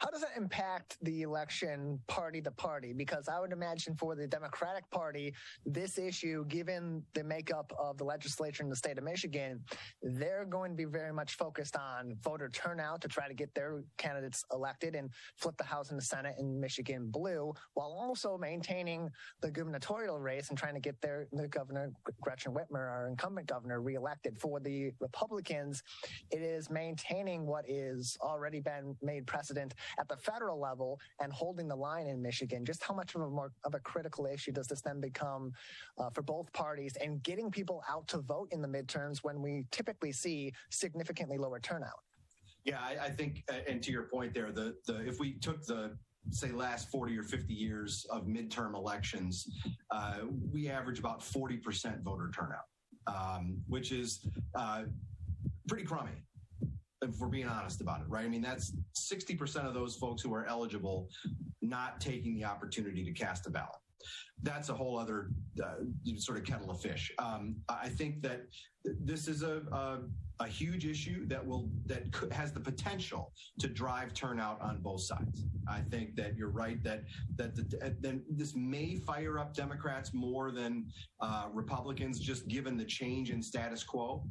How does that impact the election party to party? Because I would imagine for the Democratic Party, this issue, given the makeup of the legislature in the state of Michigan, they're going to be very much focused on voter turnout to try to get their candidates elected and flip the House and the Senate in Michigan blue, while also maintaining the gubernatorial race and trying to get the governor, Gretchen Whitmer, our incumbent governor, reelected. For the Republicans, it is maintaining what is already been made precedent at the federal level and holding the line in Michigan. Just how much of a critical issue does this then become for both parties and getting people out to vote in the midterms when we typically see significantly lower turnout? Yeah, I think, and to your point there, if we took the say last 40 or 50 years of midterm elections, we average about 40% voter turnout, which is pretty crummy, if we're being honest about it, right? I mean, that's 60% of those folks who are eligible not taking the opportunity to cast a ballot. That's a whole other sort of kettle of fish. I think that this is a huge issue that has the potential to drive turnout on both sides. I think that you're right that this may fire up Democrats more than Republicans, just given the change in status quo.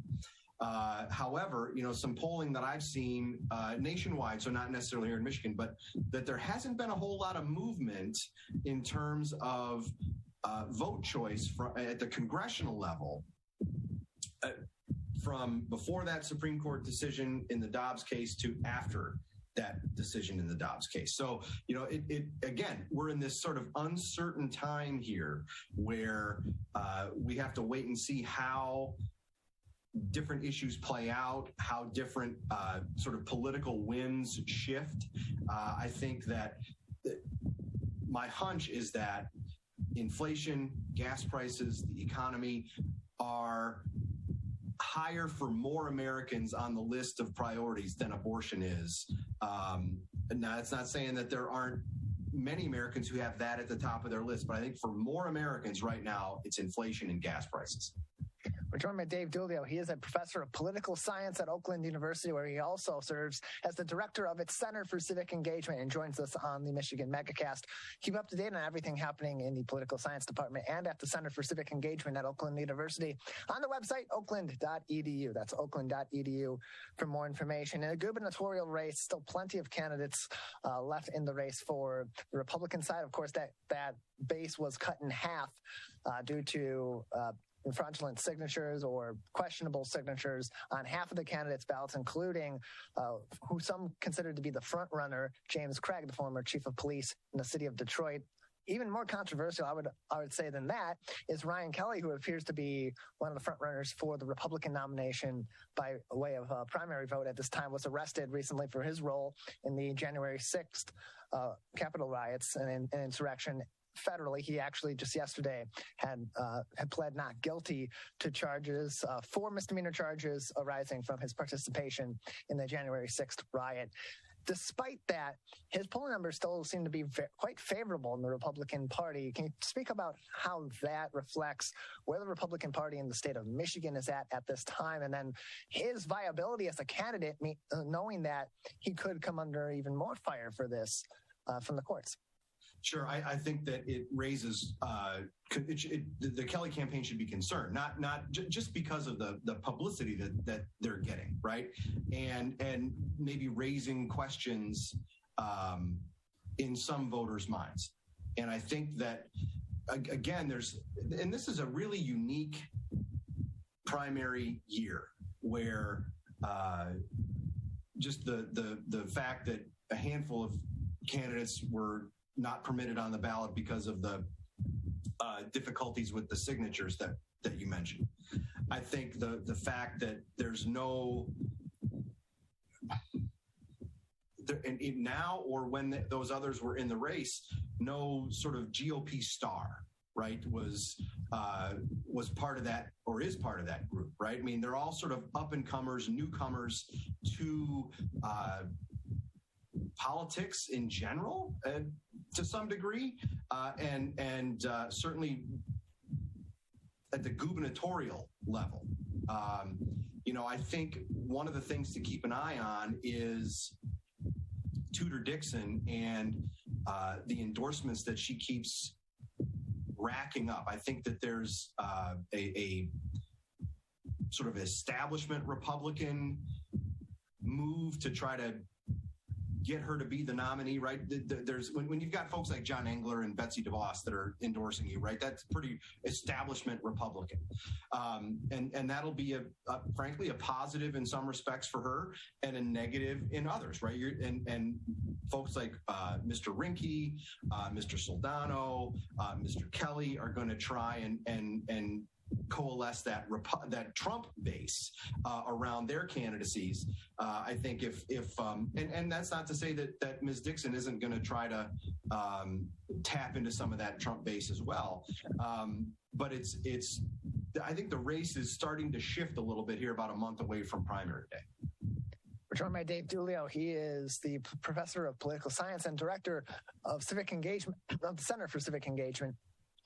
However, some polling that I've seen nationwide, so not necessarily here in Michigan, but that there hasn't been a whole lot of movement in terms of vote choice at the congressional level from before that Supreme Court decision in the Dobbs case to after that decision in the Dobbs case. So, again, we're in this sort of uncertain time here where we have to wait and see how different issues play out, how different sort of political winds shift. I think that my hunch is that inflation, gas prices, the economy are higher for more Americans on the list of priorities than abortion is. Now, it's not saying that there aren't many Americans who have that at the top of their list, but I think for more Americans right now, it's inflation and gas prices. We're joined by Dave Dulio. He is a professor of political science at Oakland University, where he also serves as the director of its Center for Civic Engagement and joins us on the Michigan Megacast. Keep up to date on everything happening in the political science department and at the Center for Civic Engagement at Oakland University on the website, oakland.edu. That's oakland.edu for more information. In a gubernatorial race, still plenty of candidates left in the race for the Republican side. Of course, that base was cut in half due to fraudulent signatures or questionable signatures on half of the candidates' ballots, including who some considered to be the front runner, James Craig, the former chief of police in the city of Detroit. Even more controversial, I would say, than that is Ryan Kelly, who appears to be one of the front runners for the Republican nomination by way of a primary vote at this time, was arrested recently for his role in the January 6th Capitol riots and insurrection. Federally, he actually just yesterday had pled not guilty to charges, 4 misdemeanor charges arising from his participation in the January 6th riot. Despite that, his polling numbers still seem to be quite favorable in the Republican Party. Can you speak about how that reflects where the Republican Party in the state of Michigan is at this time, and then his viability as a candidate, knowing that he could come under even more fire for this from the courts? Sure. I think that it raises the Kelly campaign should be concerned, not just because of the publicity that they're getting, right? And maybe raising questions in some voters' minds. And I think that, again, this is a really unique primary year where just the fact that a handful of candidates were not permitted on the ballot because of the difficulties with the signatures that you mentioned. I think the fact that there's no now or when those others were in the race, no sort of GOP star, right, was part of that or is part of that group, right? I mean, they're all sort of up-and-comers, newcomers to politics in general, to some degree, and certainly at the gubernatorial level. I think one of the things to keep an eye on is Tudor Dixon and the endorsements that she keeps racking up. I think that there's a sort of establishment Republican move to try to get her to be the nominee, right? There's when you've got folks like John Engler and Betsy DeVos that are endorsing you, right? That's pretty establishment Republican, and that'll be frankly a positive in some respects for her and a negative in others, right? And folks like Mr. Rinke, Mr. Soldano, Mr. Kelly are going to try and coalesce that Trump base around their candidacies. I think if and that's not to say that Ms. Dixon isn't going to try to tap into some of that Trump base as well. But it's I think the race is starting to shift a little bit here about a month away from primary day. We're joined by Dave Dulio. He is the professor of political science and director of Civic Engagement, of the Center for Civic Engagement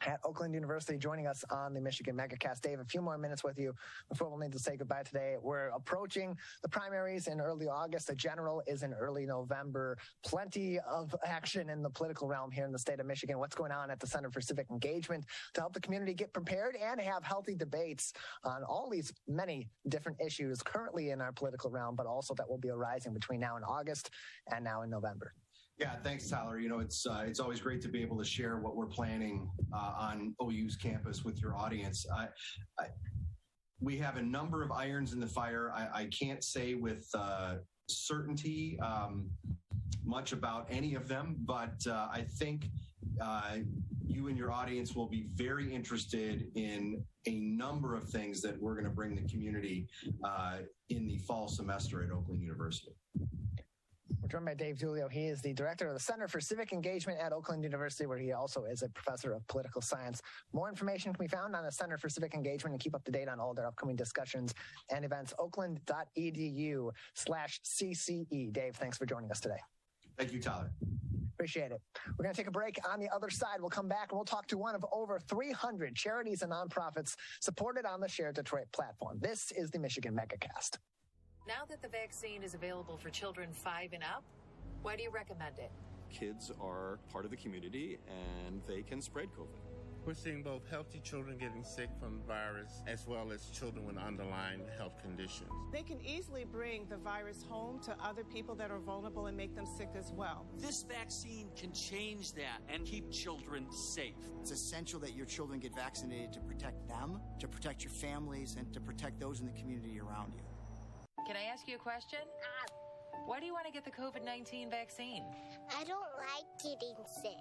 at Oakland University, joining us on the Michigan Megacast. Dave, a few more minutes with you before we'll need to say goodbye today. We're approaching the primaries in early August. The general is in early November. Plenty of action in the political realm here in the state of Michigan. What's going on at the Center for Civic Engagement to help the community get prepared and have healthy debates on all these many different issues currently in our political realm, but also that will be arising between now and August and now in November? Yeah, thanks, Tyler. It's always great to be able to share what we're planning on OU's campus with your audience. We have a number of irons in the fire. I can't say with certainty much about any of them, but I think you and your audience will be very interested in a number of things that we're going to bring the community in the fall semester at Oakland University. We're joined by Dave Dulio. He is the director of the Center for Civic Engagement at Oakland University, where he also is a professor of political science. More information can be found on the Center for Civic Engagement and keep up to date on all their upcoming discussions and events. Oakland.edu/CCE. Dave, thanks for joining us today. Thank you, Tyler. Appreciate it. We're going to take a break. On the other side, we'll come back and we'll talk to one of over 300 charities and nonprofits supported on the Share Detroit platform. This is the Michigan Megacast. Now that the vaccine is available for children 5 and up, why do you recommend it? Kids are part of the community and they can spread COVID. We're seeing both healthy children getting sick from the virus as well as children with underlying health conditions. They can easily bring the virus home to other people that are vulnerable and make them sick as well. This vaccine can change that and keep children safe. It's essential that your children get vaccinated to protect them, to protect your families, and to protect those in the community around you. Can I ask you a question? Why do you want to get the COVID-19 vaccine? I don't like getting sick.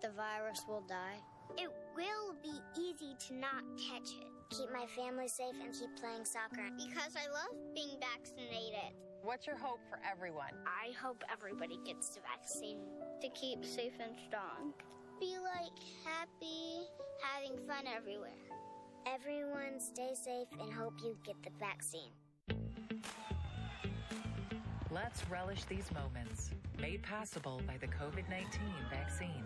The virus will die. It will be easy to not catch it. Keep my family safe and keep playing soccer because I love being vaccinated. What's your hope for everyone? I hope everybody gets the vaccine to keep safe and strong. Be happy, having fun everywhere. Everyone stay safe and hope you get the vaccine. Let's relish these moments, made possible by the COVID-19 vaccine.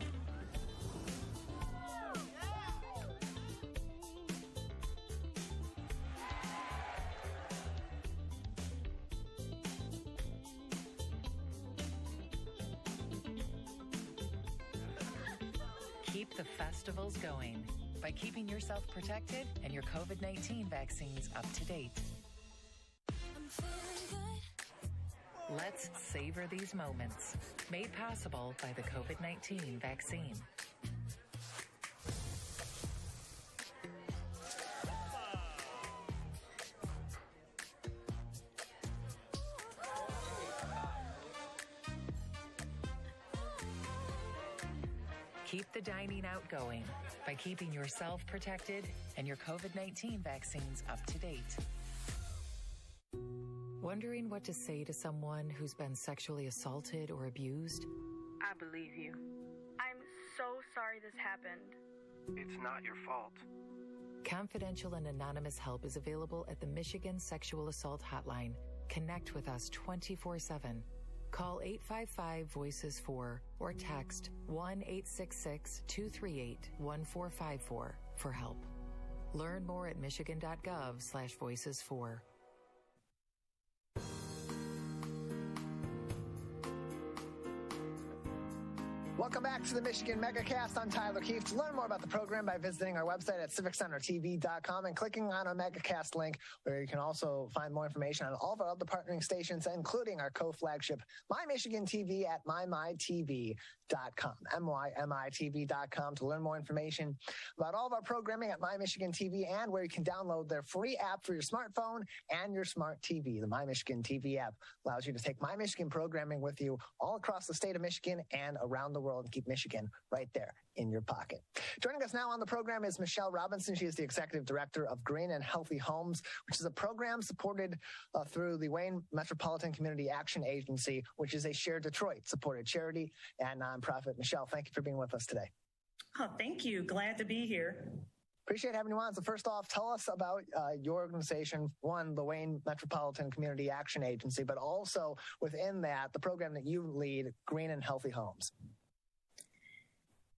Keep the festivals going by keeping yourself protected and your COVID-19 vaccines up to date. Let's savor these moments, made possible by the COVID-19 vaccine. Keep the dining out going by keeping yourself protected and your COVID-19 vaccines up to date. Wondering what to say to someone who's been sexually assaulted or abused? I believe you. sorry this happened. It's not your fault. Confidential and anonymous help is available at the Michigan Sexual Assault Hotline. Connect with us 24/7. Call 855-VOICES-4 or text 1-866-238-1454 for help. Learn more at michigan.gov/voices4. Welcome back to the Michigan Megacast. I'm Tyler Kieft. Learn more about the program by visiting our website at civiccentertv.com and clicking on our Megacast link, where you can also find more information on all of our other partnering stations, including our co-flagship My Michigan TV at mymytv.com, mymytv.com, to learn more information about all of our programming at My Michigan TV, and where you can download their free app for your smartphone and your smart TV. The My Michigan TV app allows you to take My Michigan programming with you all across the state of Michigan and around the world, and keep Michigan right there in your pocket. Joining us now on the program is Michele Robinson. She is the Executive Director of Green and Healthy Homes, which is a program supported through the Wayne Metropolitan Community Action Agency, which is a Share Detroit supported charity and nonprofit. Michele, thank you for being with us today. Oh, thank you. Glad to be here. Appreciate having you on. So first off, tell us about your organization, one, the Wayne Metropolitan Community Action Agency, but also within that, the program that you lead, Green and Healthy Homes.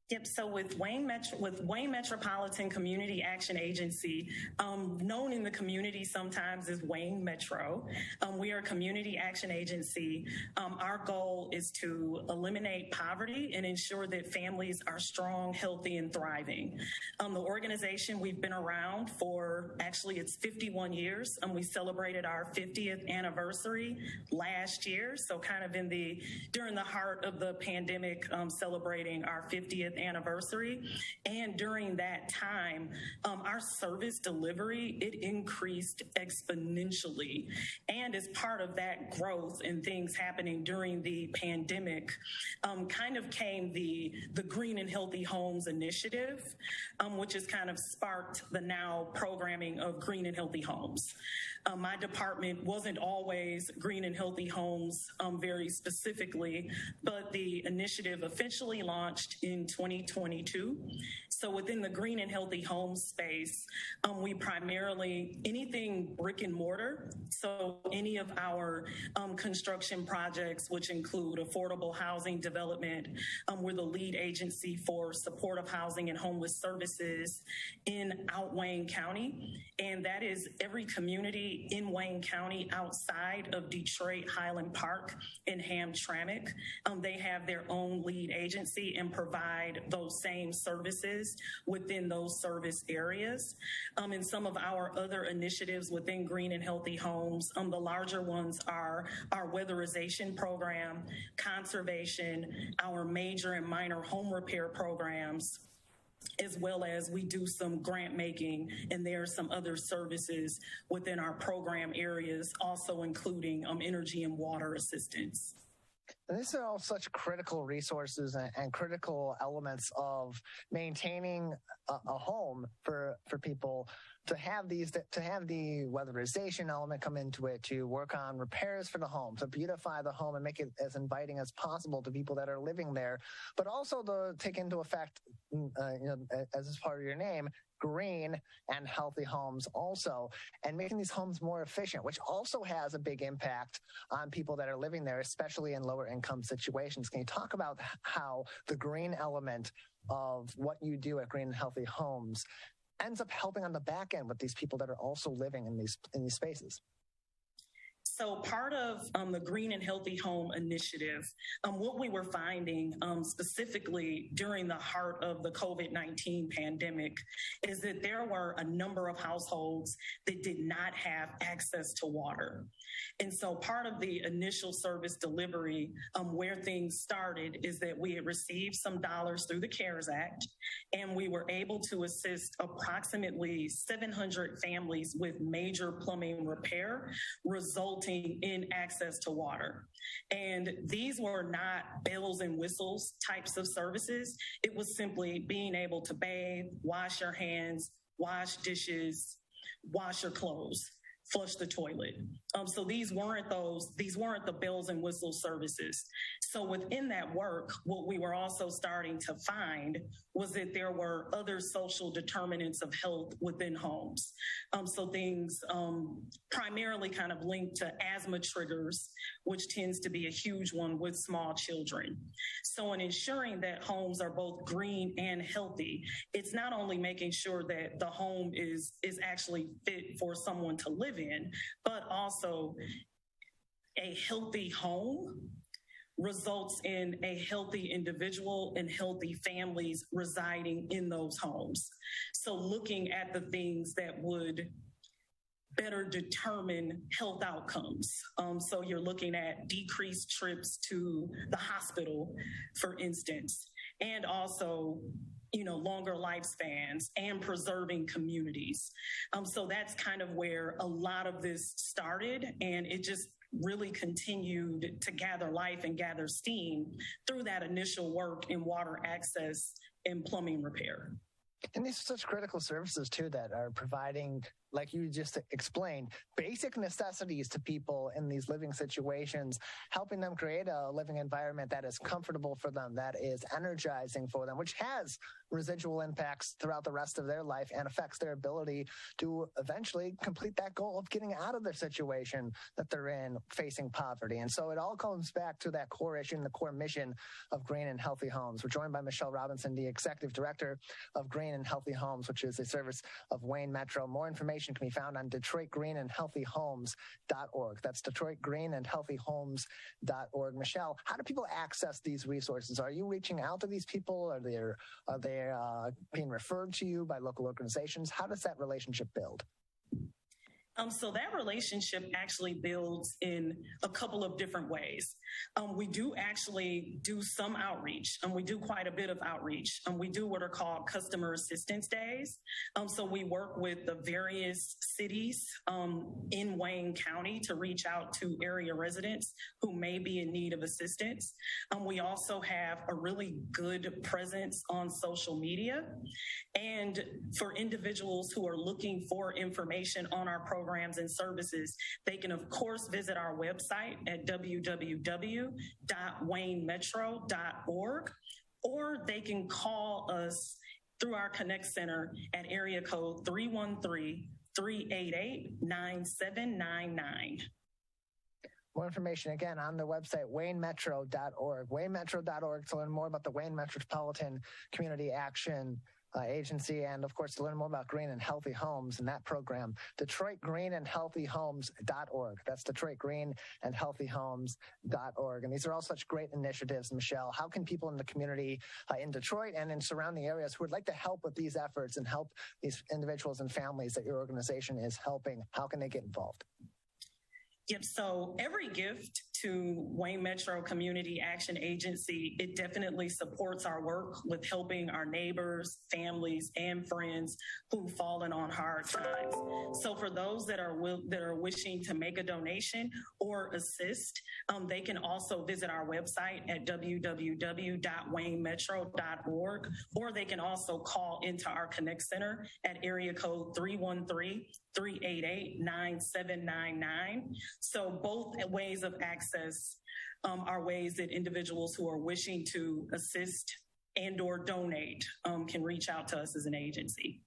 Yep. So with Wayne Metropolitan Community Action Agency, known in the community sometimes as Wayne Metro, we are a community action agency. Our goal is to eliminate poverty and ensure that families are strong, healthy, and thriving. The organization, we've been around for, actually it's 51 years. We celebrated our 50th anniversary last year. So kind of during the heart of the pandemic, celebrating our 50th anniversary. And during that time, our service delivery, it increased exponentially. And as part of that growth and things happening during the pandemic, kind of came the Green and Healthy Homes initiative, which has kind of sparked the now programming of Green and Healthy Homes. My department wasn't always Green and Healthy Homes very specifically, but the initiative officially launched in 2022. So within the Green and Healthy Homes space, we primarily, anything brick and mortar, so any of our construction projects, which include affordable housing development, we're the lead agency for supportive housing and homeless services in Wayne County, and that is every community in Wayne County outside of Detroit, Highland Park, and Hamtramck. They have their own lead agency and provide those same services within those service areas. And some of our other initiatives within Green and Healthy Homes, the larger ones are our weatherization program, conservation, our major and minor home repair programs, as well as we do some grant making, and there are some other services within our program areas, also including energy and water assistance. And these are all such critical resources and critical elements of maintaining a home for people, to have the weatherization element come into it, to work on repairs for the home, to beautify the home and make it as inviting as possible to people that are living there, but also to take into effect, as is part of your name, green and healthy homes also, and making these homes more efficient, which also has a big impact on people that are living there, especially in lower income situations. Can you talk about how the green element of what you do at Green and Healthy Homes ends up helping on the back end with these people that are also living in these spaces? So part of the Green and Healthy Home initiative, what we were finding specifically during the heart of the COVID-19 pandemic is that there were a number of households that did not have access to water. And so part of the initial service delivery, where things started, is that we had received some dollars through the CARES Act, and we were able to assist approximately 700 families with major plumbing repair, resulting in access to water. And these were not bells and whistles types of services. It was simply being able to bathe, wash your hands, wash dishes, wash your clothes. flush the toilet. So these weren't the bells and whistles services. So within that work, what we were also starting to find was that there were other social determinants of health within homes. So things primarily kind of linked to asthma triggers, which tends to be a huge one with small children. So in ensuring that homes are both green and healthy, it's not only making sure that the home is actually fit for someone to live in, but also a healthy home results in a healthy individual and healthy families residing in those homes. So looking at the things that would better determine health outcomes. So you're looking at decreased trips to the hospital, for instance, and also longer lifespans and preserving communities. So that's kind of where a lot of this started, and it just really continued to gather life and gather steam through that initial work in water access and plumbing repair. And these are such critical services, too, that are providing, like you just explained, basic necessities to people in these living situations, helping them create a living environment that is comfortable for them, that is energizing for them, which has residual impacts throughout the rest of their life and affects their ability to eventually complete that goal of getting out of their situation that they're in, facing poverty. And so it all comes back to that core issue and the core mission of Green and Healthy Homes. We're joined by Michele Robinson, the Executive Director of Green and Healthy Homes, which is a service of Wayne Metro. More information can be found on DetroitGreenandHealthyHomes.org. That's DetroitGreenandHealthyHomes.org. Michele, how do people access these resources? Are you reaching out to these people? Are they being referred to you by local organizations? How does that relationship build? So that relationship actually builds in a couple of different ways. We do actually do some outreach, and we do quite a bit of outreach. We do what are called customer assistance days. So we work with the various cities in Wayne County to reach out to area residents who may be in need of assistance. We also have a really good presence on social media. And for individuals who are looking for information on our programs and services, they can, of course, visit our website at www.waynemetro.org, or they can call us through our Connect Center at area code 313-388-9799. More information, again, on the website, waynemetro.org. Waynemetro.org to learn more about the Wayne Metropolitan Community Action Agency, and of course to learn more about Green and Healthy Homes and that program, DetroitGreenandHealthyHomes.org. That's DetroitGreenandHealthyHomes.org. And these are all such great initiatives. Michele, how can people in the community in Detroit and in surrounding areas who would like to help with these efforts and help these individuals and families that your organization is helping, how can they get involved? Yep. So every gift to Wayne Metro Community Action Agency, it definitely supports our work with helping our neighbors, families, and friends who've fallen on hard times. So for those that are wishing to make a donation or assist, they can also visit our website at www.waynemetro.org, or they can also call into our Connect Center at area code 313-388-9799. So both ways of access are ways that individuals who are wishing to assist and or donate can reach out to us as an agency.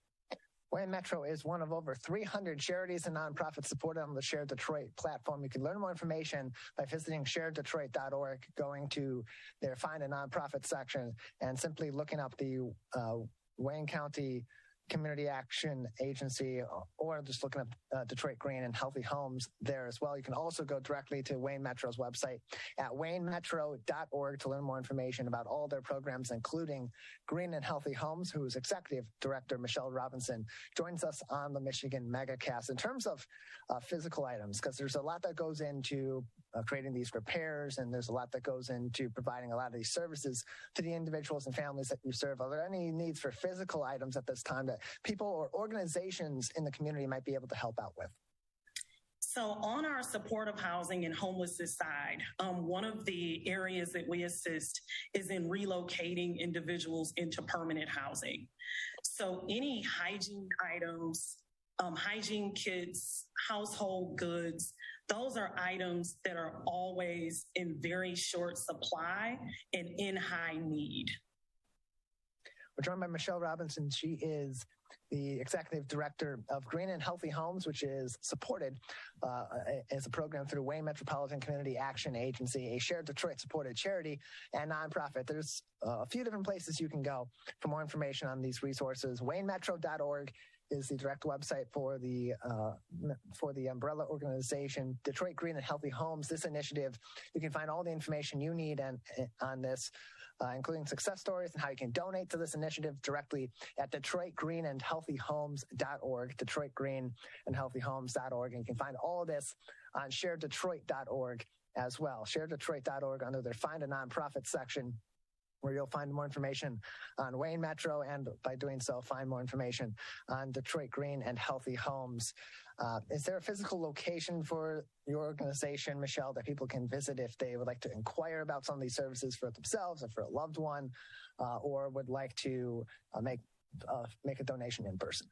Wayne Metro is one of over 300 charities and nonprofits supported on the Share Detroit platform. You can learn more information by visiting sharedetroit.org, going to their Find a Nonprofit section, and simply looking up the Wayne County Community Action Agency, or just looking up Detroit Green and Healthy Homes there as well. You can also go directly to Wayne Metro's website at waynemetro.org to learn more information about all their programs, including Green and Healthy Homes, whose Executive Director, Michele Robinson, joins us on the Michigan Megacast. In terms of physical items, because there's a lot that goes into creating these repairs, and there's a lot that goes into providing a lot of these services to the individuals and families that you serve. Are there any needs for physical items at this time that people or organizations in the community might be able to help out with? So on our supportive housing and homelessness side, one of the areas that we assist is in relocating individuals into permanent housing. So any hygiene items, hygiene kits, household goods. Those are items that are always in very short supply and in high need. We're joined by Michele Robinson. She is the executive director of Green and Healthy Homes, which is supported as a program through Wayne Metropolitan Community Action Agency, a shared Detroit-supported charity and nonprofit. There's a few different places you can go for more information on these resources. WayneMetro.org is the direct website for the umbrella organization, Detroit Green and Healthy Homes. This initiative, you can find all the information you need on this, including success stories and how you can donate to this initiative directly at DetroitGreenandHealthyHomes.org, DetroitGreenandHealthyHomes.org. And you can find all of this on ShareDetroit.org as well. ShareDetroit.org under their Find a Nonprofit section, where you'll find more information on Wayne Metro, and by doing so, find more information on Detroit Green and Healthy Homes. Is there a physical location for your organization, Michele, that people can visit if they would like to inquire about some of these services for themselves or for a loved one, or would like to make a donation in person?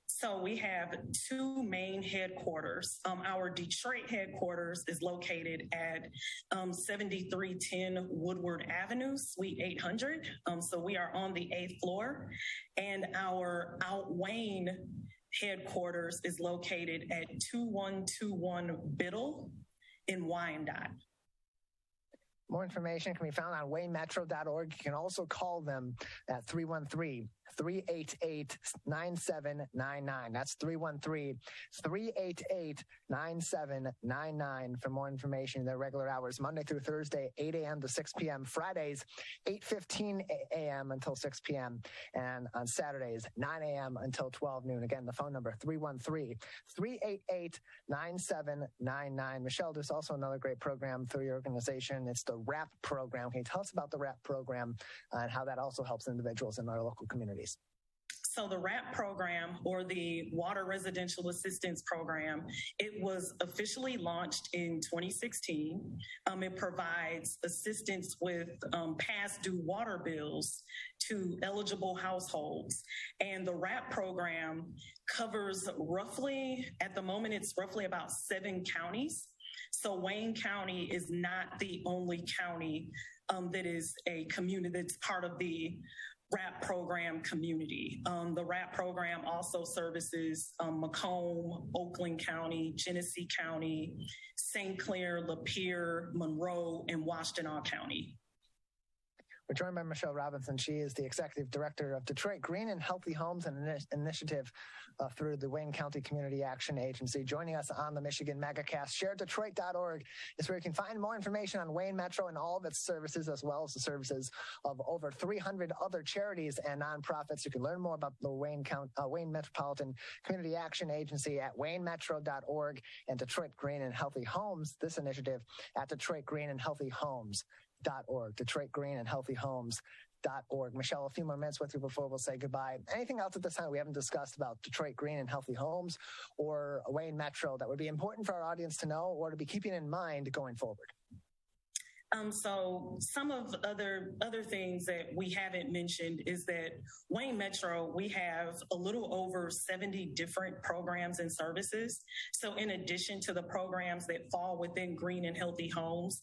So we have two main headquarters. Our Detroit headquarters is located at 7310 Woodward Avenue, Suite 800. So we are on the 8th floor. And our Out Wayne headquarters is located at 2121 Biddle in Wyandotte. More information can be found on waynemetro.org. You can also call them at 313-388-9799. That's 313-388-9799 for more information. Their regular hours, Monday through Thursday, 8 a.m. to 6 p.m. Fridays, 8:15 a.m. until 6 p.m. And on Saturdays, 9 a.m. until 12 noon. Again, the phone number, 313-388-9799. Michele, there's also another great program through your organization. It's the WRAP program. Can you tell us about the WRAP program and how that also helps individuals in our local communities? So the WRAP program, or the Water Residential Assistance Program, it was officially launched in 2016. It provides assistance with past due water bills to eligible households. And the WRAP program covers roughly, at the moment, it's roughly about 7 counties. So Wayne County is not the only county that is a community that's part of the WRAP program community. The WRAP program also services Macomb, Oakland County, Genesee County, St. Clair, Lapeer, Monroe, and Washtenaw County. We're joined by Michele Robinson. She is the executive director of Detroit Green and Healthy Homes, an initiative through the Wayne County Community Action Agency. Joining us on the Michigan Megacast, ShareDetroit.org is where you can find more information on Wayne Metro and all of its services, as well as the services of over 300 other charities and nonprofits. You can learn more about the Wayne Metropolitan Community Action Agency at WayneMetro.org and Detroit Green and Healthy Homes, this initiative, at Detroit Green and Healthy Homes.org, Detroit Green and Healthy Homes.org. Michele, a few more minutes with you before we'll say goodbye. Anything else at this time we haven't discussed about Detroit Green and Healthy Homes or Wayne Metro that would be important for our audience to know or to be keeping in mind going forward? So some of other things that we haven't mentioned is that Wayne Metro, we have a little over 70 different programs and services. So in addition to the programs that fall within Green and Healthy Homes,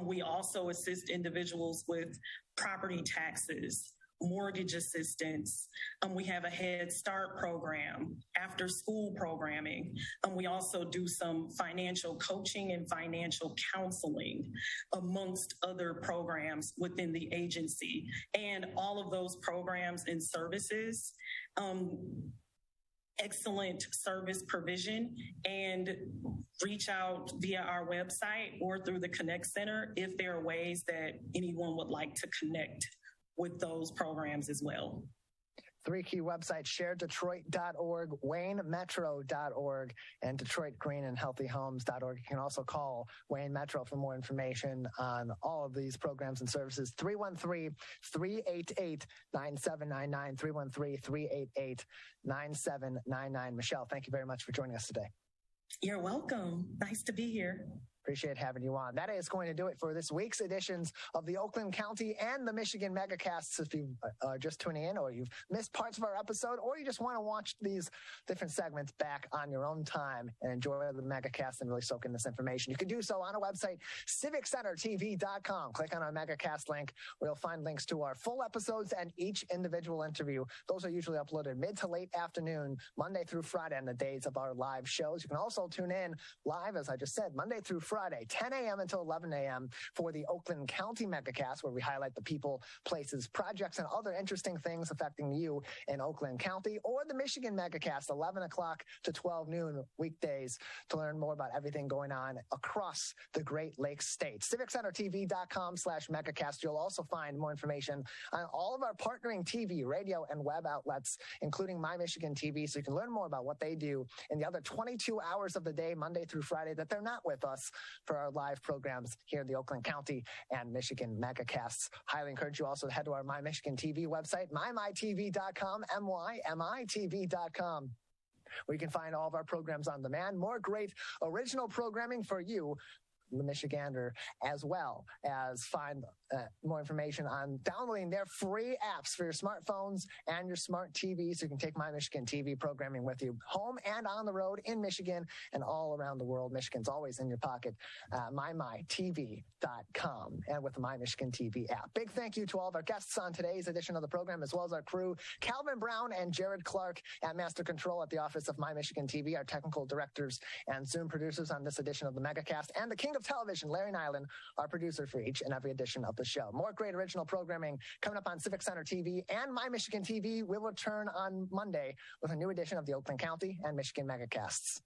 we also assist individuals with property taxes, mortgage assistance. We have a Head Start program, after school programming. We also do some financial coaching and financial counseling, amongst other programs within the agency. And all of those programs and services, excellent service provision, and reach out via our website or through the Connect Center if there are ways that anyone would like to connect with those programs as well. 3 key websites, ShareDetroit.org, WayneMetro.org, and Detroit Green and Healthy Homes.org. You can also call Wayne Metro for more information on all of these programs and services. 313-388-9799, 313-388-9799. Michele, thank you very much for joining us today. You're welcome. Nice to be here. Appreciate having you on. That is going to do it for this week's editions of the Oakland County and the Michigan Megacasts. If you are just tuning in, or you've missed parts of our episode, or you just want to watch these different segments back on your own time and enjoy the Megacast and really soak in this information, you can do so on our website, civiccentertv.com. Click on our Megacast link, where you'll find links to our full episodes and each individual interview. Those are usually uploaded mid to late afternoon, Monday through Friday, on the days of our live shows. You can also tune in live, as I just said, Monday through Friday, 10 a.m. until 11 a.m. for the Oakland County Megacast, where we highlight the people, places, projects, and other interesting things affecting you in Oakland County, or the Michigan Megacast, 11 o'clock to 12 noon weekdays, to learn more about everything going on across the Great Lakes state. CivicCenterTV.com/Megacast. You'll also find more information on all of our partnering TV, radio, and web outlets, including My Michigan TV, so you can learn more about what they do in the other 22 hours of the day, Monday through Friday, that they're not with us for our live programs here in the Oakland County and Michigan Megacasts. Highly encourage you also to head to our My Michigan TV website, mymytv.com, MYMITV.com, where you can find all of our programs on demand, more great original programming for you, the Michigander, as well as find more information on downloading their free apps for your smartphones and your smart TVs, so you can take My Michigan TV programming with you home and on the road in Michigan and all around the world. Michigan's always in your pocket. mymytv.com, and with the My Michigan TV app. Big thank you to all of our guests on today's edition of the program, as well as our crew, Calvin Brown and Jared Clark at Master Control at the office of My Michigan TV, our technical directors and Zoom producers on this edition of the Megacast, and the King of Television, Larry Nyland, our producer for each and every edition of the show. More great original programming coming up on Civic Center TV and My Michigan TV. We'll return on Monday with a new edition of the Oakland County and Michigan Megacasts.